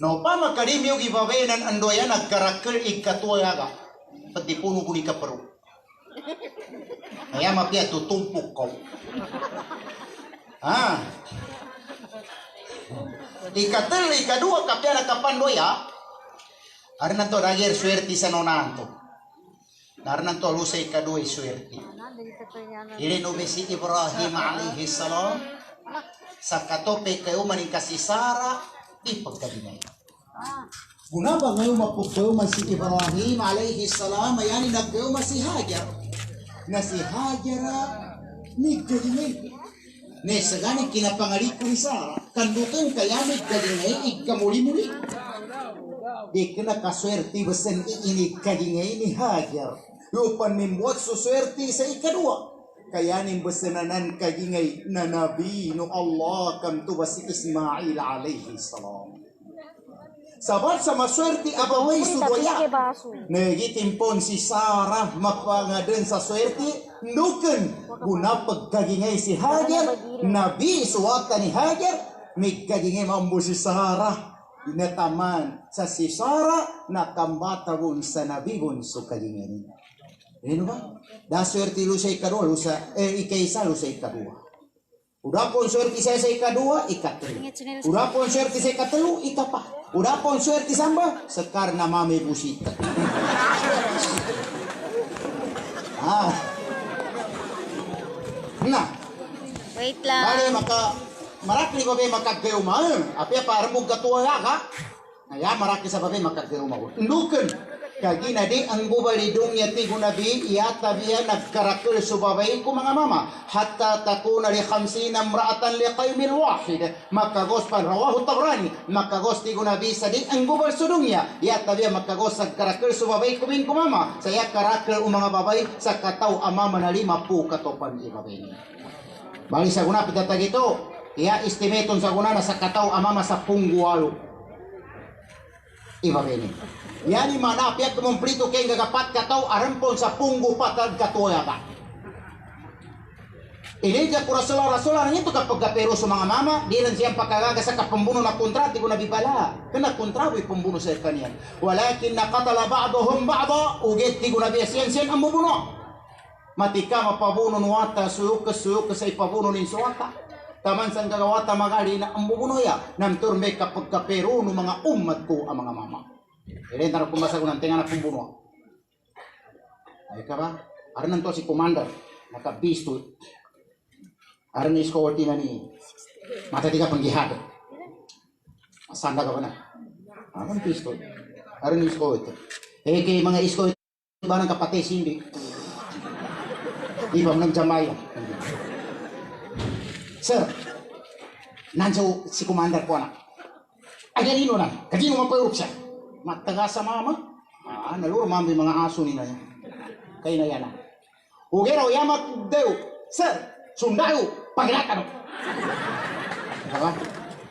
No pa makarimi yung ibabayanan andoya nagkarakil igkatua yaga. Pati puno buli ka peru. Kaya mapia tutumpuk ko. Ikatel ikadua kapya nakapandoya. Arna to ragir suerti sa nonanto. Narna to lusa ikadua suerti. Ilin ubesi Ibrahim alaihi salam. Sa katope kayo manikasi Sara ipagkabinay. Gunaba ngayon mapugdaw man si Ibrahim alaihi salam ayani nagdaw man si Hajar na si Hajar nigdadinay ne sagani kinapangaliko ni Sara kandukan kaya nigdadinay igkamuli-muli di kena kaswerte basan iinig kadingay ni Hajar lupan membuat suswerte sa ikadua kayanin besenanan kagingay na nabi no Allah kam tuba si Ismail alaihi salam. Sabat sama swerte abaway sudoya. Nagitimpon si Sarah mapangaden sa swerte nuken guna pagkagingay si Hajar. Nabi suwata ni Hajar may kagingay mambo si Sarah. Inataman sa si Sarah nakambatagon sa Nabi bunso kagingay niya. Ano ba? Da swerte lu sa ikadua, ikaisa lu sa ikadua. Udah pun swerte saya ikadua, ikatelu. Udah pun swerte saya ikatelu, ikapa. Udah pun swerte samba, sekar nama me busita. Nah, Wait lang. bali maka marakli babe makagdeo ma. Api apa rembug katua ya ka? Ya marakli sa babe makagdeo ma. Nduken kagi nadi ang bubalidong yati gunabi iyata biya nagkarakul subabay ko mga mama hatta takuna li 50 imra'atan li qaymil wahid makagos pan rawahu tabrani makagos ti gunabi sadi ang bubal sudungya iyata biya makagos nagkarakul subabay ko min ko mama saya karakul mga babay sa kataw amama na 50 katopan ibabay bali sa guna pitata gito iya estimaton sa guna na sa kataw amama sa punggualo ibabay Yani mana pihak kumplito kay gagapat kataw arampon sa punggo patag katuya ba. Ini dia rasul-rasul itu kapag gapero sa mga mama, di rin siyang pagkagaga sa kapambuno na kontrati ko nabibala. Kena kontrawi pambuno sa kaniyan. Walakin nakatala ba'dohum ba'da, ugit di ko nabiya siyan ang mubuno. Matika mapabuno nuwata, suyuk sa ipabuno nin suwata. Taman sang gagawata magali na ang mubuno ya, namturme kapag gapero ng mga umat ko ang mga mama. Ini ntar kumbasa ko ng tinga na pumbuno. Ay ka ba? Aran nanto si commander, nakabisto. Aran ni escorti na ni matatiga panggihado. Sanda ka ba na? Aran pistol. Aran ni escorti. Kay mga escorti ba ng kapatid hindi? Ibang nagjamay. Sir, nanso si commander ko na. Ay ganino na. Kagino mapayurok siya. Mataga sa mama. Naluro mami mga aso nila yan. Kaya na yan. Ugero yamak deo. Sir, sundayo. Paginakan. Diba?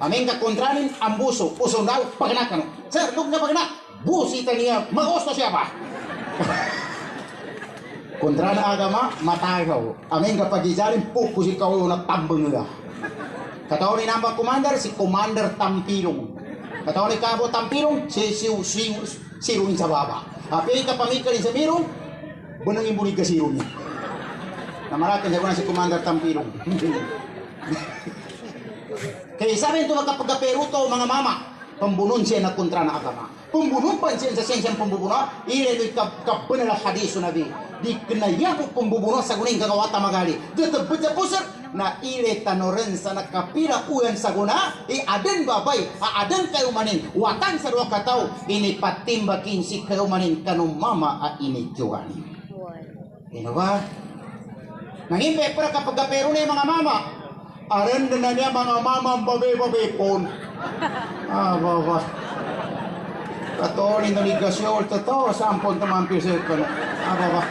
Aming kakontranin ang buso. O sundayo. Paginakan. Sir, lug na paginak. Busita niya. Magosto siya pa. Kontra na agama, matagaw. Aming kapagizarin, pukus ikaw yung natambang nila. Kataon ni nambang commander, si Commander Tampilong. Kataon ni Cabo Tampilong, si Sirung sa baba. Api ka pamikalin sa Mirong, bunang imbunig ka Sirung niya. Namarakan siya ko na si Commander Tampilong. Kaya sabi ito magkapagkapero to mga mama, pambunon siya na kontra na agama. Pembunuh pancen sa siyang pembunuh ile do kabenala hadis nabi di kenaya po pembunuh sa guning gagawata magali tetep beja pusat na ile tanoren sana kapira uyan saguna aden babay aden kayo manin watan sa dua katao ini patimbakin si kayo manin kanong mama ini juan ino ba nangimpe para kapag pero na mga mama aren na niya mga mama babe pon baba Katorin na ligasyon, totoo, sampon tamampir sa ito. Ba?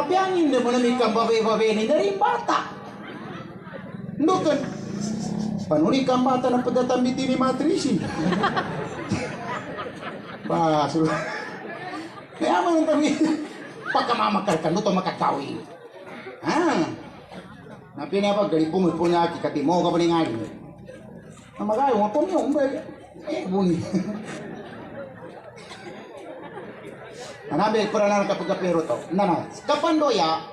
Piyangin na mo na may kambabe-babe ni na rin bata. Nukan, panunin kang bata ng pagkatambiti ni Matrisi. Baso. Kaya mo nang kami, pagkamamakal ka, nuto makakawin. Napinapag, galipong po niya, kikatimo ka pa ni nga rin. Namagayo, mga pumiyong, bunyi. Anabe para na kapagapero to. Nana, kapandoya.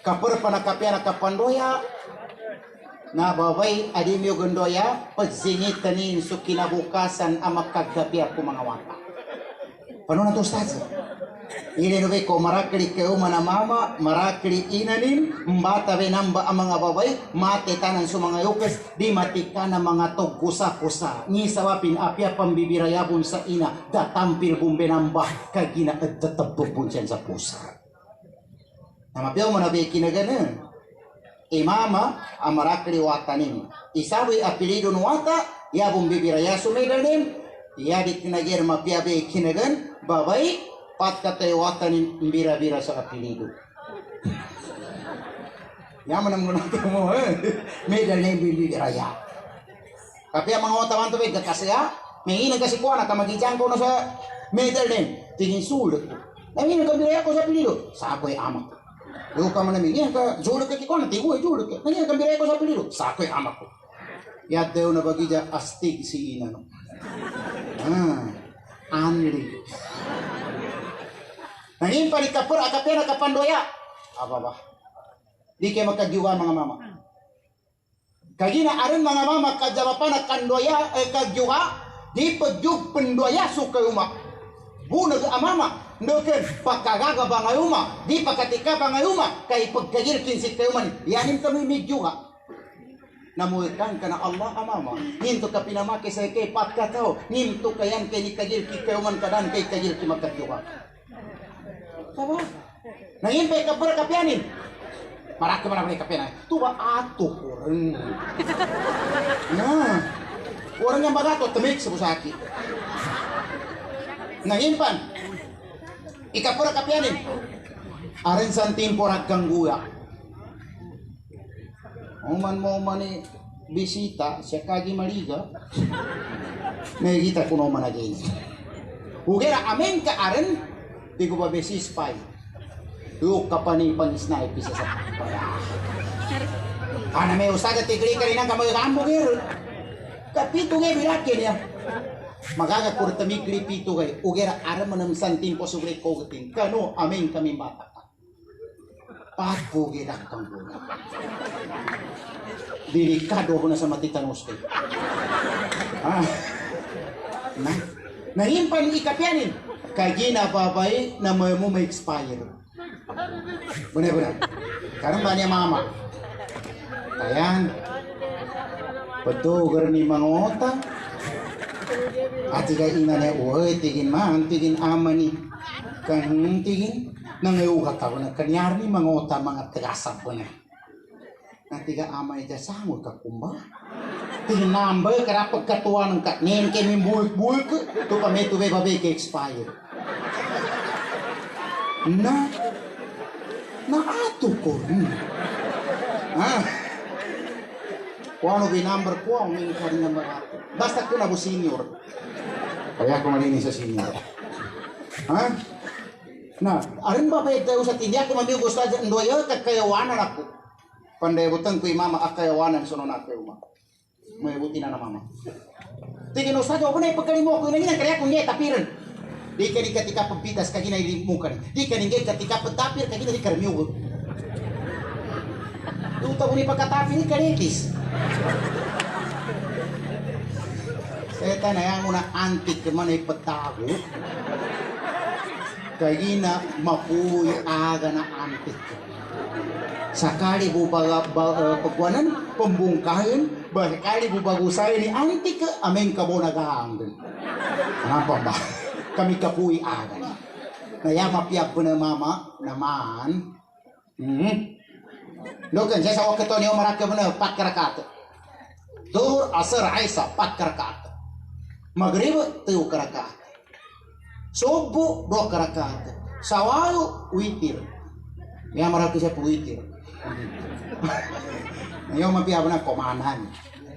Kapur panakapya na kapandoya. Na babay adimyo gondoya pagsingit tanin so kinabukasan ang makagapya ko mga wata. Paano na to ustad? Ile no ko marakli kayo manamama, marakli inanin, mbata benamba ang mga babay, mate tanan sa mga yukas, di matika na mga togkusa-kusa. Ni sawapin apya pambibirayabon sa ina, datampir bumbenamba, kagina at databubun siyan sa pusa. Namapyaw mo na ba kinaganan? Imama, ang marakli watanin. Isawi apelido no wata, yabong bibiraya sumidanin, yadit kinagir mapyabe kinagan, babay, pat katewatan bira-bira sa apelido. Yaman ang muna mo medal na yung raya. Tapi ang mga otawan to kasya, may inang kasi kuha na kamagijang ko na sa medal din. Tingin sulit. Namin ang kambira ko sa apelido. Sa ako'y amak. Yung ka man namin, yan ka, julog ka kiko na, tigoy, julog ka. Nangyay ang kambira ko sa apelido. Sa ako'y amak ko. Yat daw na bagidya, astig si ina no. Anli. Nangin palikapur, akapya na kapandoya. Aba ba? Di kayo magkagyuwa mga mama. Kagina aron mga mama kajawapan na kandoya, kagyuwa, di pagyug pandoya sukay umak. Bunag amama, nuken pagkagaga ba ngayuma, di pagkatika ba ngayuma, kay pagkagir kinsit kayo man, yanin kami medyo namuikan ka na Allah amama, ninto ka pinamaki sa kay patkataw, ninto kayan kay nikagir kayo man kadan kay kagir ki magkatyuha. Saba? Nangimpay ka para kapyanin. Maraka man ako kapyanin. Tuba ato ko rin. Na, orang yang bagato, temik sa busaki. Nangimpan, ikapura kapyanin. Arin santin porak gangguya. Oman mo mani bisita siya kagi maliga. Nakikita ko naman again. Ugera amen ka arin, di ko ba besis pay. Yung kapani pang-snipe sa paya. Ana may usaga tigri ka rin ang kamay kambo gero. Kapito nga bilakyan niya. Magaga kurtami klipito kay ugera ara manam santim po sobre kogatin kano amin kami bata ka pat po gidak kang bulan delikado ko na sa matitanos kay nahimpan ikapyanin kay ginababay na mo may expire bener-bener karena banyak mama kayang petugar ni mangota ati kay ina niya, uy, tigin man, tigin ama ni, kan tigin, nangayuha ka na kanyar ni mga ota, mga tagasap ko na. Ati ka ama niya, sangol ka kumba. Tigin nambay, kaya pagkatuwa ng katnin, kaya may buik-buik, ito pa may tubay babay kay expire. Na ato ko rin. Kung ano binumber ko, ang may karin na mga basta ko na po senior. Kaya ako malinis sa senior. Ha? Na, arin ba ba ito sa tindi? Ako mamiyo gusto dyan, doyo, kakayawanan ako. Pandayabutan ko yung mama, akayawanan, sunod na ako yung mama. May buti na mama. Tingin o sadyo, ako na ipagkalim mo, kung nangyay, kaya kung niya, tapiran. Di ka ni katika pagpitas, kagina ilimukan. Di ka ni katika pagtapir, kagina di karamiyo. Luta ko ni pagkatapir, ni karitis. Eta na yan muna antik man ay pagtago. Kagina mapuy aga na antik. Sakali bubaga pagwanan pembungkahin, bakali bubagusay ni antik ameng kabo nagahanggan. Kenapa ba? Kami kapuy aga na. Kaya mapiyak po na mama naman. Logan saya sa waktu ni Umar mo na 4 rakaat. Duhur asar Isa 4 rakaat. Maghrib 3 rakaat. Subuh 2 rakaat. Sawayo witir. Ya marami siya po witir. Ngayon mapiyaw na komanan.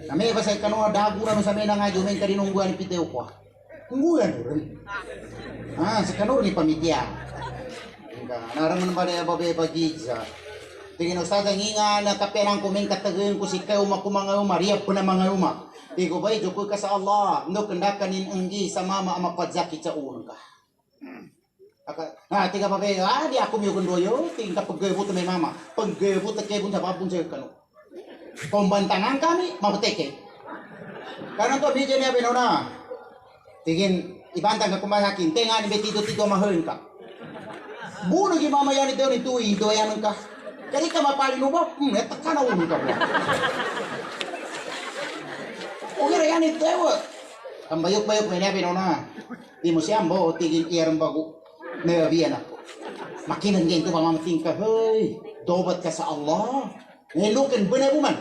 Kami ba sa kanong dago na sa mena nga jumen karinungguan ni Piteo ko. Ungguan rin. Sa kanong ni pamidya. Naraman ba na babe bagidza. Tingin o sa nga na kaperang kuming katagin ko si kayo makumangay Maria po na mga uma. Tigo ba, joko ka sa Allah. No, kanda kanin anggi sa mama ang mapadzakit sa ulo ka. Tiga pa ba, di ako may kundoyo. Tingin ka paggayabot may mama. Paggayabot at kayo sa babong sa'yo ka no. Pembantangan kami, mapateke. Karena to, medyo niya binuna. Tingin, ibantang ka kumasakin. Tenga ni betito-tito mahalin ka. Buno gi mama yan ito ni tuwi, ito yan ka. Kali ka mapalin mo ba? Etak ka na ulo ka ba? Okay, yan ito ewa. Ang bayok-bayok may nabi na. Di mo siyang bo, tigil iyarang bago. Nabiyan ako. Makinan ganito pa mamating ka. Hey, dobat ka sa Allah. Ngayon, bana buman.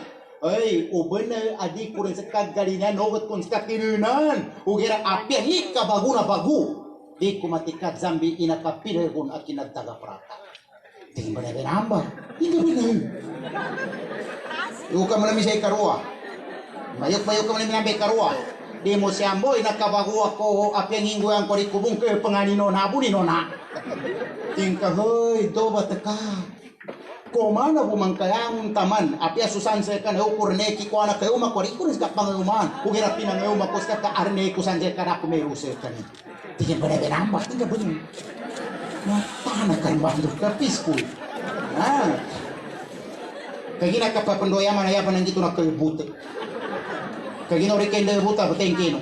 Ay, ubana, adik ko rin sa kagalingan. Nobat ko sa kakirinan. Ugira apian, ika bago na bago. di kumatikat zambi inakapilehun akinat taga prata. Tingin ba na nambah? Hindi ba na yun? Iuka mo namin sa ikarua. Mayok-mayok ka mo namin namin ikarua. Di mo siya mo, inakabago ako, apyang hingguan ko di kubong ke panganino na, abuni no na. Tingka, hoy, do ba teka? Kumana bumangkayang taman, apya susan sa kan ukur neki ko anak kayo makwari ko rin sa panguman. Ugira pinangayo makos ka arne ko san sa kan ako may usir kan. Tingin ba na binambak? Tingka ba yun? Matana kan bandu ka piskul. Kagina ka papandoya manaya panang gitu nak kebute. Kagina ori kenda buta beteng kino.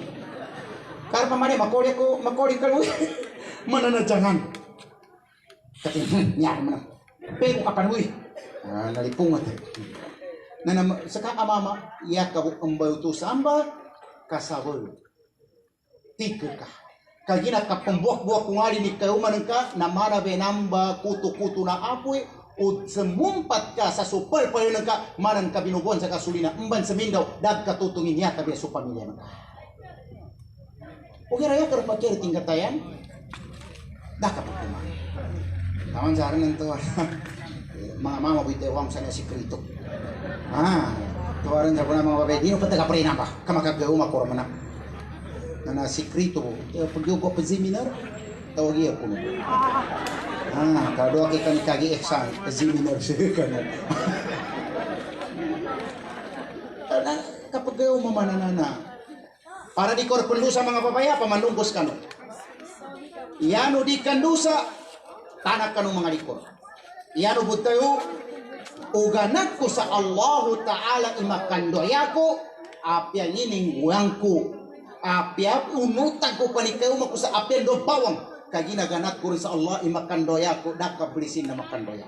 Karena mane makori kalau mana na jangan. Kating nyar mana. Pego kapan wi. Nalipungat. Nana saka amama ya kabu embayu tu samba kasabul. Tikka. Kagina ka pembuak-buak kungari ni kayo manengka na mana benamba kutu-kutu na apoy o semumpat ka sa supal pa yun ka manan ka binubuan sa kasulina umban sa mindaw dag katutungin niya tabi sa pamilya mo. Okay raya karpakir tingkatayan dah ka pagkuman. Taman sa aran nito mga mama buite wang sana si Krito. Tuwaran sa mga babae dino pataga prena ba kamakagaw makormana. Na sikrito pagyugo pa seminar tawag iya ko kado kay kan kagi exam seminar siya kan kapag kayo mamananana para di korpendusa mga papaya pamanungkos kano iyano di kandusa tanak kano mga likor iyano butayo uganak ko sa Allah Ta'ala imakandoyako apya ngining guangku apiap unutang ko panikaw makusa apian do bawang kaginaganat ko rin sa Allah imakan doya ko nakablisin na makan doya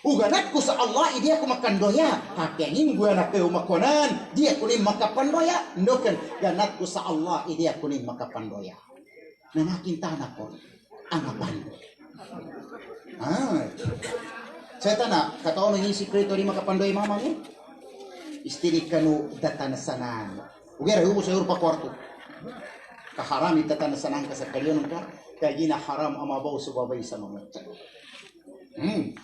uganat ko sa Allah dia ko makan doya apiangin gue anak kayo makonan dia ko rin makapan doya ndoken ganat ko sa Allah dia ko rin makapan doya nanakin tanak ko angapan saya tanah kata orang ini sikreto di makapan doya mama ni istiri kanu datana sanan ugera hubo sa pa kwarto kaharam itatan sanang ka sa kalyon ka kagina haram amabaw sa babay sa mga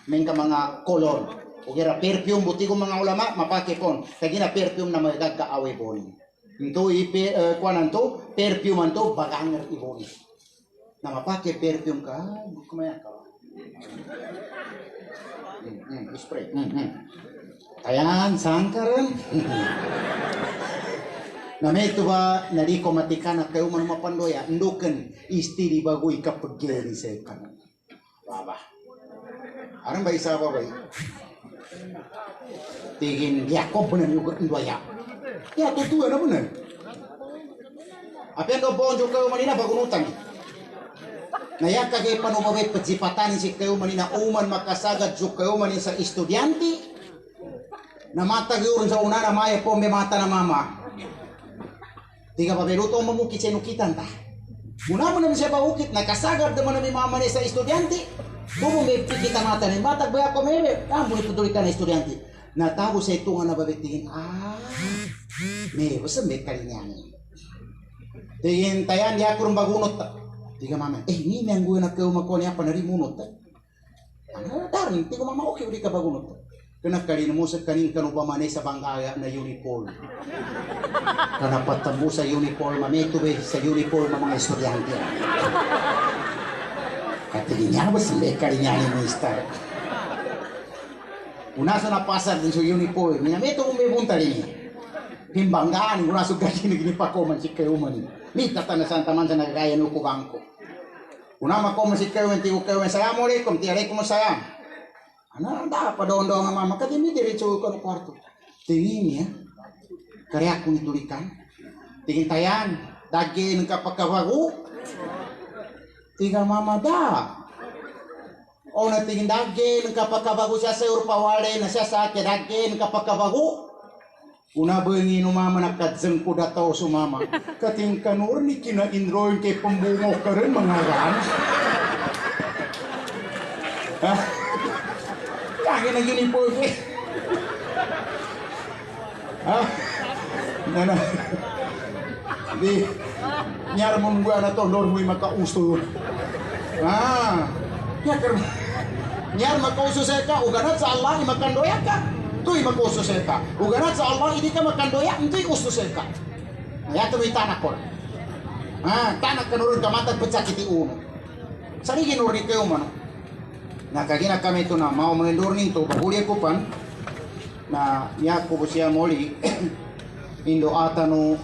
mengka mga kolor ugera perfume buti ko mga ulama mapake kon kagina perfume na magagkaawe bon ito ipe kuanan to perfume to baganger ibon na mapake perfume ka kumaya ka spray ayan sangkaran na may ito ba nari ko matika na kayo man mapandoya nduken istiri bagoy kapagiri sa ikan baba arang ba isa ba tigin Yakob benar juga ndoya ya tutu na benar apa yang do bonjo kayo manina bagunutang na ya kagay panumabay pajipatan si kayo manina uman makasagad jo kayo manina sa estudyante na matag sa una na maya pombe mata na mama tiga pabeluto mamukit sa inukitan ta. Muna mo naman siya paukit, nakasagad naman namin mama niya sa estudyante. Tumo may pikita mata niya, matag ba ako may mo itutuloy ka na estudyante. Natabo sa ito nga nababitingin, may basta may kalinyanin. Tingin tayan, niya kurang bagunot ta. Tiga mama, ini yang gue nak ke rumah kau niya panarimunot ta. Ano, darin, tiga mama, okay, uli ka bagunot ta. Kena kalin mo sa kanin kanupamane sa bangaya na uniform. Kana patabo sa uniform, mameto sa uniform mga estudyante. Katigin niya ba sila kalinya ni Mister? Una sa napasar din sa uniform, mameto kung may bunta rin. Himbanggaan, una sa gaji na pa ko man si kayo man. Mita ta na Santa Man sa nagkaya no ko bangko. Una makoman si kayo, tigo kayo, assalamualaikum, tialaikum assalam. Ano, dah pa doon nga mama, kaya may diretso ko ng kwarto. Tingin niya, kaya akong itulikan. Tingin tayan, dagin ka pagkabago. Tingin mama da. O na tingin dagin ka pagkabago siya sa urpawale na siya sa akin, dagin ka pagkabago. Una bengi no mama nakadzeng ko dataw so mama. Kating kanur ni kina-enroll kay pambungo ka rin mga ran. Kaya na uniform eh. Nana. Di Nyar mun gua na to lor muy makauso. Ya karena nyar makauso seka uganat sa Allah makan doya ka. Tuy makauso seka. Uganat sa Allah ini ka makan doya intoy uso seka. Ya to tanak ko. Tanak kanurun kamatan pecah kiti uno. Sarigin urni kayo man. Nakagina kami ito na mau mengendur ninto pahuli ko pan na niya ko siya moli indo atano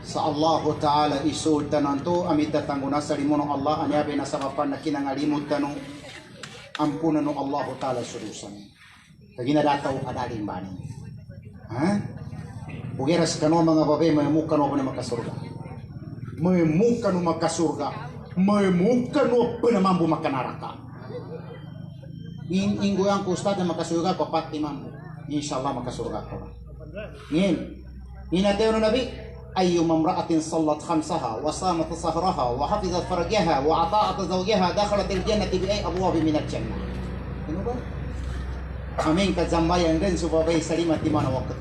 sa Allah Ta'ala isul tanan to amit tatanguna sa limono Allah anyabe na sa mapan na kinangalimot tanong ampunan no Allah Ta'ala sulusan kagina dataw adaling bani bugeras kano mga babe may muka no na makasurga may muka no makasurga may muka no pinamambu makanaraka inggo yang ko ustad na makasurga papat imam insyaallah makasurga ko ngin inateo no nabi أيما امرأة صلت خمسها وصامت سهرها وحفظت فرجها وأطاعت زوجها دخلت الجنة بأي أبواب من الجنة. Amin kazambayan din subabay salimat di mana waktu.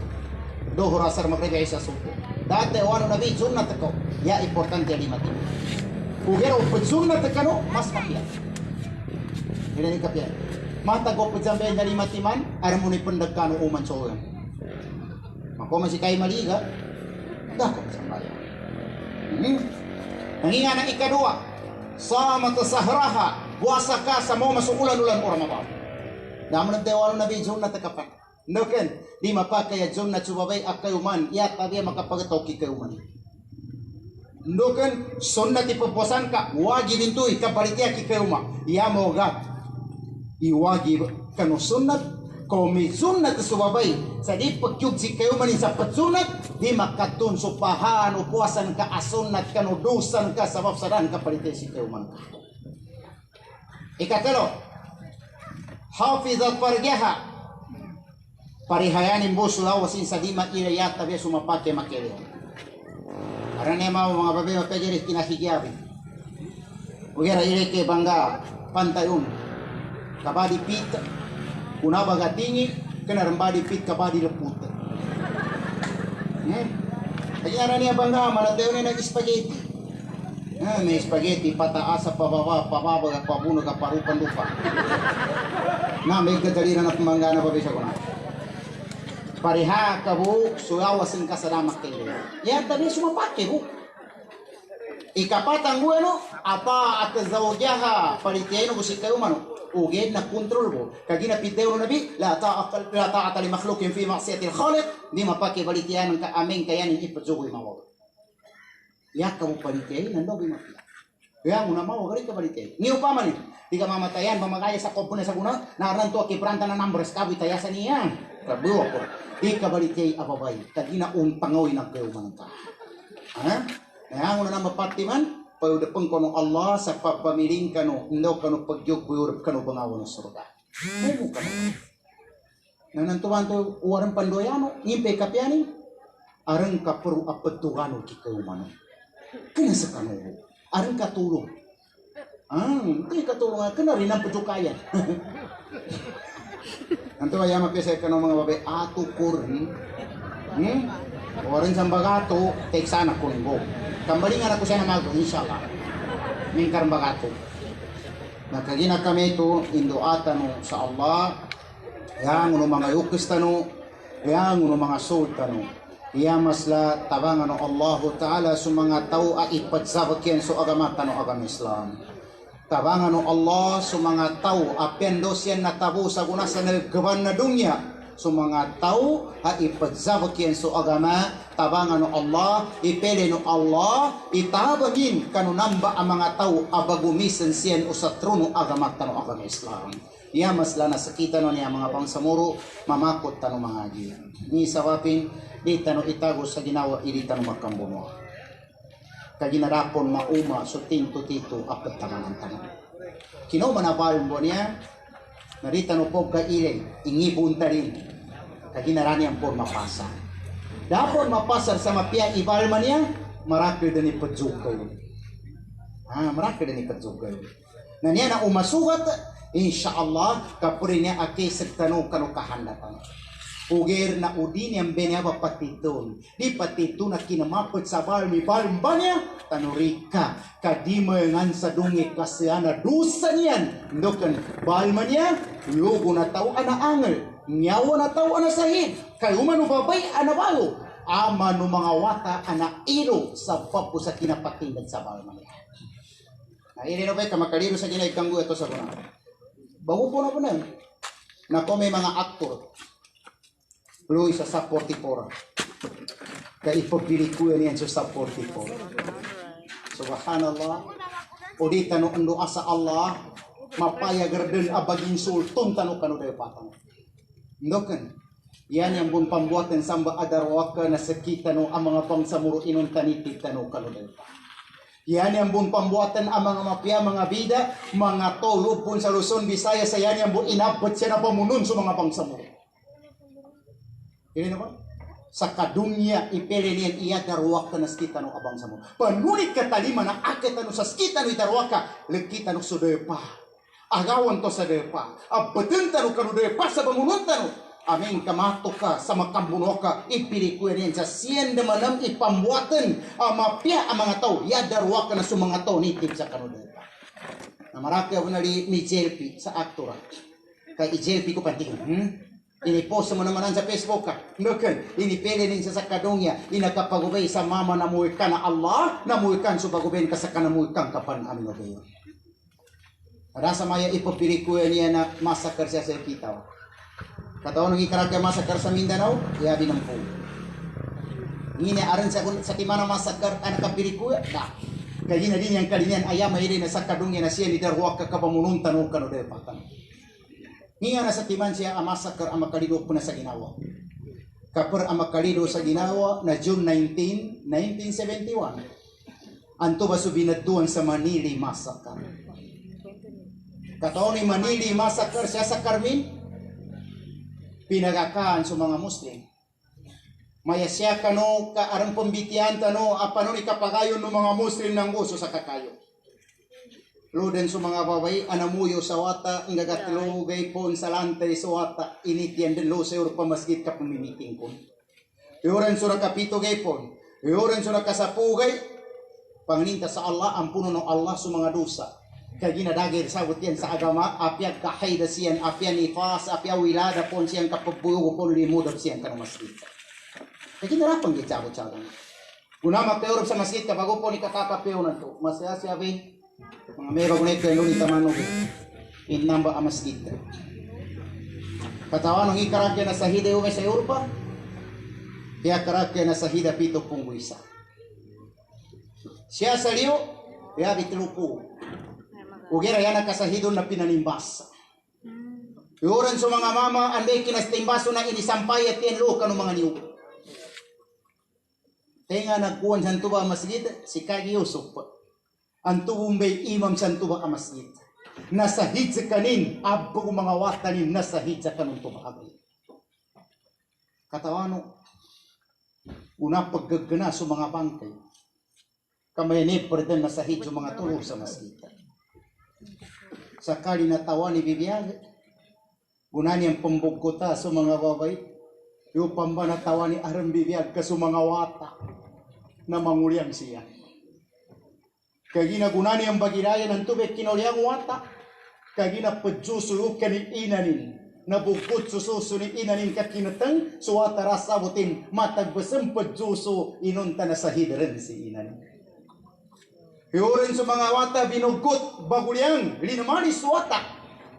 Dohur asar maghrib isya subuh. Dati wano nabi sunnat ko. Ya importante limat ini. Ugero sunnat kano mas makiya. Ini kapian. Mata go pazambayan dari matiman aramuni pendekano uman soyan. Mako masih kay maliga. Dako sambayan. Nanginga ng ikadua, samat sahraha, puasa ka sa mo masuulan-ulan o Ramadan. Namun ang tewalo na bidyon na takapan. Noken, di mapakaya dyon na tsubabay akayuman, iya tabi makapagatoki kayuman. Noken, sunnat ipapuasan ka, wagib ito, ikabalikya kikayuma. Iya mo ga, iwagib kano sunnat, kung sunat subabay sa di pagyug si kayo manin sa patsunat di makatun supahan o puasan ka asunat ka no dusan ka sabab sadan ka palitay si kayo man ikatalo hafizat farjaha parihayanin busula wasin sa di makilayat tabi sumapake makili arane mau mga babi mapajari kinahigyabi ugera ireke bangga pantayun kabadi pita una baga tinggi kena rembadi pit kabadi leput. Kaya niya bangga malateo ni nag spaghetti. May spaghetti pata asa pababa ka pabuno ka parupan lupa. Na may kadaliran at manggana pa bisa ko na. Pariha ka bu suawasin ka sa damak kayo. Yan tabi sumapake bu. Ikapatang gue no apa at zawjaha palitiano bu si kayo mano. Uged na kontrol mo kagina piteo nabi la ta'ata li makhluqin fi ma'siyati al-khaliq di mapake balitian ka amin kayan ipatsugoy mawo ya kamu balitian nando bi mapia ya una mawo gali ka balitian ni upama ni di ka mamatayan pamagaya sa kompone sa guna naran to kipranta na numbers ka bitayasan niya kabuo ko di ka balitian ababay kagina pangoy na kayo mananta ya una na mapatiman payuda pengkono Allah sa pagpamiling kano ndo kano pagyog buyurap kano bangawan sa surga. Ano kano? Nanantuan to uwaran pandoyano ngimpe kapiani arang ka peru apetugano kikayumano. Kena sa kano arang katulong. Hindi katulong kena rin ang petukayan. Nanto ay mapisa kano mga babae ato kurni. Orang sambagato tek sana kungo. Kambalingan ako siya na mago, inshallah. Mingkar bagato. Nakagina kami ito, indoatan sa Allah. Yang mga yukistano, yang mga sultano. Iya masla tabangan Allah Ta'ala sa mga tao at ipadsabakyan sa agamatan o agam Islam. Tabangan Allah sa mga tao apendos yan na tabo sa guna sa naggaban na dunya. Sa mga tao at ipadsabakyan sa agama tabangan Allah, ipele no Allah, itabagin kanunamba ang mga tao abagumisan siyan o sa trono agamatan o agam Islam. Iya masla nasakita no niya mga pangsamuro, mamakot tanong mga agiyan. Ni sawapin, di tanong itago sa ginawa, ili tanong makambuno. Kaginarapon mauma, so tinto tito, apat tangan ang tanong. Kino manapalong mo niya, narita no po ka ilay, ingibun tarin, kaginarani ang po mapasa. Dapon mapasar sa mapia ibalman niya, marakil din ipadzugay. Marakil din ipadzugay. Na niya na umasugat, insya Allah, kapuri niya aki sa tanong kano kahandatan. Uger na udin yang benaba patitun. Di patitun na kinamapot sa balmi balmbanya. Tanurika. Kadima ngan sa dungi kasyana dusa niyan. Ndokan balmanya. Lugo na tao ana angel. Nyawa na tao ana sahid. Kayuman ubabay ana balo. Ama no mga wata ana ilo sa papu sa kinapatindan sa balmanya. Nah ini no ba kamakaliro sa ginay kanggo ito sa kuna. Bago po na. Na ko may mga aktor. Luis sa 44. Kaya ipapili ko yan sa 44. Subhanallah. O di tanong ang doa sa Allah, mapayag rin abaging sultun tanong kano dayo patang. Ndokan, yan yung bun pambuatan samba adarwaka na sakita no ang mga pangsamuro inon tanitig tanong kano dayo patang. Yan yung bun pambuatan ang mga mapya, mga bida, mga tolod pun sa Luzon, Visayas, yan yung bun inabot siya na pamunun sa mga pangsamuro. Ini naman sa kadunya ipele niyan iya darwaka na skita no abang samo. Panunit katalima na akit no sa skita no darwaka lekita no sudepa. Agawan to sa depa. Abetin no kanu depa sa bangununta no. Amin kamato ka sa makambuno ka ipili ko niyan sa sien de manam ipambuatan amapya ang mga tao ya darwaka na sa mga tao nitib sa kanu depa. Na maraki ako na ni Jelpi sa aktora. Kay Jelpi ko panting. Ini post mo naman sa Facebook ka. Nukan, ini pili nin sa kadungya. Inakapagubay sa mama na muwi ka na Allah, na muwi ka sa pagubay ka sa kanamuwi kang kapan amin o kayo. Ada sa maya ipapili ko niya na masakar siya sa kita. Kataon ng ikaragya masakar sa Mindanao, yabi ng po. Ini aran sa kimana masakar anak kapili ko, da. Kaya na din yung kalinyan ayam ay na sa kadungya na siya ni darwak ka kapamununtan o kano de patan. Nga na sa timan siya amasakar ang makalido po na sa ginawa. Kapar ang makalido sa ginawa na June 19, 1971. Anto ba subinatuan sa Manili Massacre. Kataon ni Manili Massacre siya sa Carmen. Pinagakaan sa mga Muslim. Maya siya kano kaarang pambitian tano apano ni kapagayon ng mga Muslim ng uso sa kakayo. Luden sa mga babay, anamuyo sa wata, ang gagatlugay po sa lantay sa wata, initian din lo sa Europa masjid ka pamimiting ko. Iuran sa nakapito gay po, iuran sa nakasapugay, pangninta sa Allah, ang puno ng Allah sa mga dosa. Kaya ginadagay sabot yan sa agama, apyag kahayda siyan, apyag nifas, apyag wilada po siyang kapagbuyo po limudap siyan ka ng masjid. Kaya ginarapang gitsabot-sabot. Unama peorop sa masjid, kabago po ni kakakapeo na to, masaya siya mga meron na ito yung itamano inamba amas kita katawan ng ikarakya na sahida yung sa Europa kaya karakya na sahida pito pungguisa siya sa liyo kaya bitilupo ugira yan nakasahidon na pinanimbasa yuran sa mga mama anday kinastimbaso na inisampay at yan lo kanong mga niyo tenga nagkuhan sa tuba masjid si Kagi Yusuf Antu umbay imam santuba ka masjid. Nasahid sa kanin, abo mga watanin, nasahid sa kanong tubagay. Katawano, una paggagana sa mga bangkay. Kamay ni perden nasahid sa mga tulog sa masjid. Sakali natawa ni bibiyag, una niyang pambugkota sa mga babay, yung pamba natawa ni aram bibiyag ka sa mga wata na manguliang siya. Kaya ginagunani ang bagiraya ng tubig kinulyang wata. Kaya ginapadjuso ka ni inanin. Nabukot sususo ni inanin ka kinatang. Suwata rasabutin matagbasang padjuso inunta na sa hidran si inanin. Hiurin sa mga wata binugot bagulyang linamani suwata.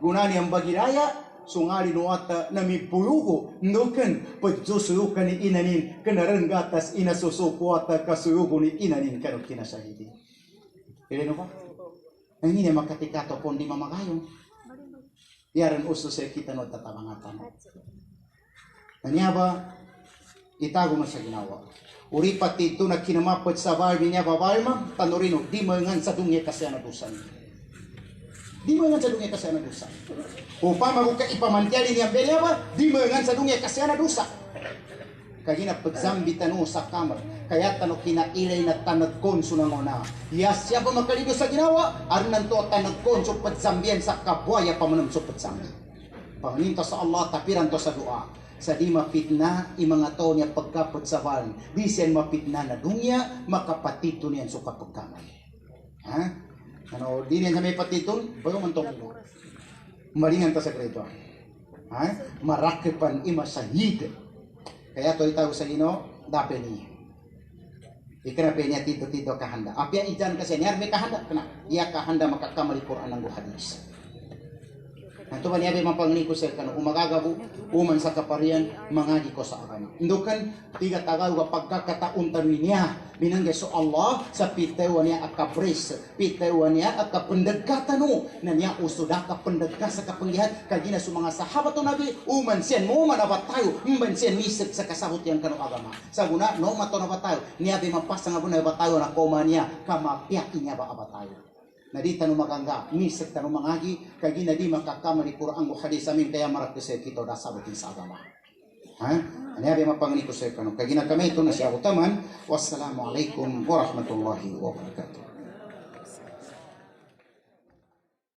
Gunani ang bagiraya. Sungali no wata na may pulugo. Nukan padjuso ka ni inanin. Kanaran gatas inasusuko wata kasuyugo ni inanin kanong kinasahidi. Pili no ba? Ang hindi makatikato po hindi mamagayong. Yaran uso sa kita no tatamangatan. Kanya ba, itago mo sa ginawa. Uri pati ito na kinamapot sa barbi niya babalma, tanurino, di mo nga sa dungya kasi anadusan. Di mo nga sa dungya kasi anadusan. Upang maguka ipamantyali niya niya ba, di mo nga sa dungya kasi anadusan. Kaya pagzambi tano sa kamar, kaya tano kinailay na tanagkon so nangona. Yes, siya ba magkalido sa ginawa? Arnan to tanagkon so pagzambian sa kabwaya pamanam so pagzambi. Panganinta sa Allah, tapiran to sa dua. sa di mapitna imang ato niya pagkapot sa van bisan mapitna na dunya makapatito niyan so kapagkamay. Ha? Ano di niyan sa may patiton bayo man tong malingan ta sa kredo. Ha? Marakipan ima sahid. Kaya to itaw sa Ginoo dape niya. Ikarape niya tito kahanda. Apya ijan kasi niya may kahanda kana. Iya kahanda makakamali Quran ng hadis. Nanto ba niya mapangni ko sa kanu umagagabu uman sa kaparian mangaji ko sa agama. Indukan tiga tagaw ga pagkakataon tanwi niya binanggay so Allah sa pitewa niya akapres pitewa niya akapendekatan na niya usuda kapendekah sa kapangihat kagina sa mga sahabat o nabi uman siyan mo manabat tayo uman siyan misip sa kasahot yang kanu agama. Sa guna no mato na tayo niya bi mapasa nga na tayo na koma niya kamapyak niya ba tayo. Nadi tanu magangga misek tanu mangagi kagi nadi makakamali Quran mo hadis amin kaya marak sa kita da sabatin sa agama. Ha? Ani abi mapangni ko sa kanu kagi na kami ito na siya utaman. Wassalamualaikum warahmatullahi wabarakatuh.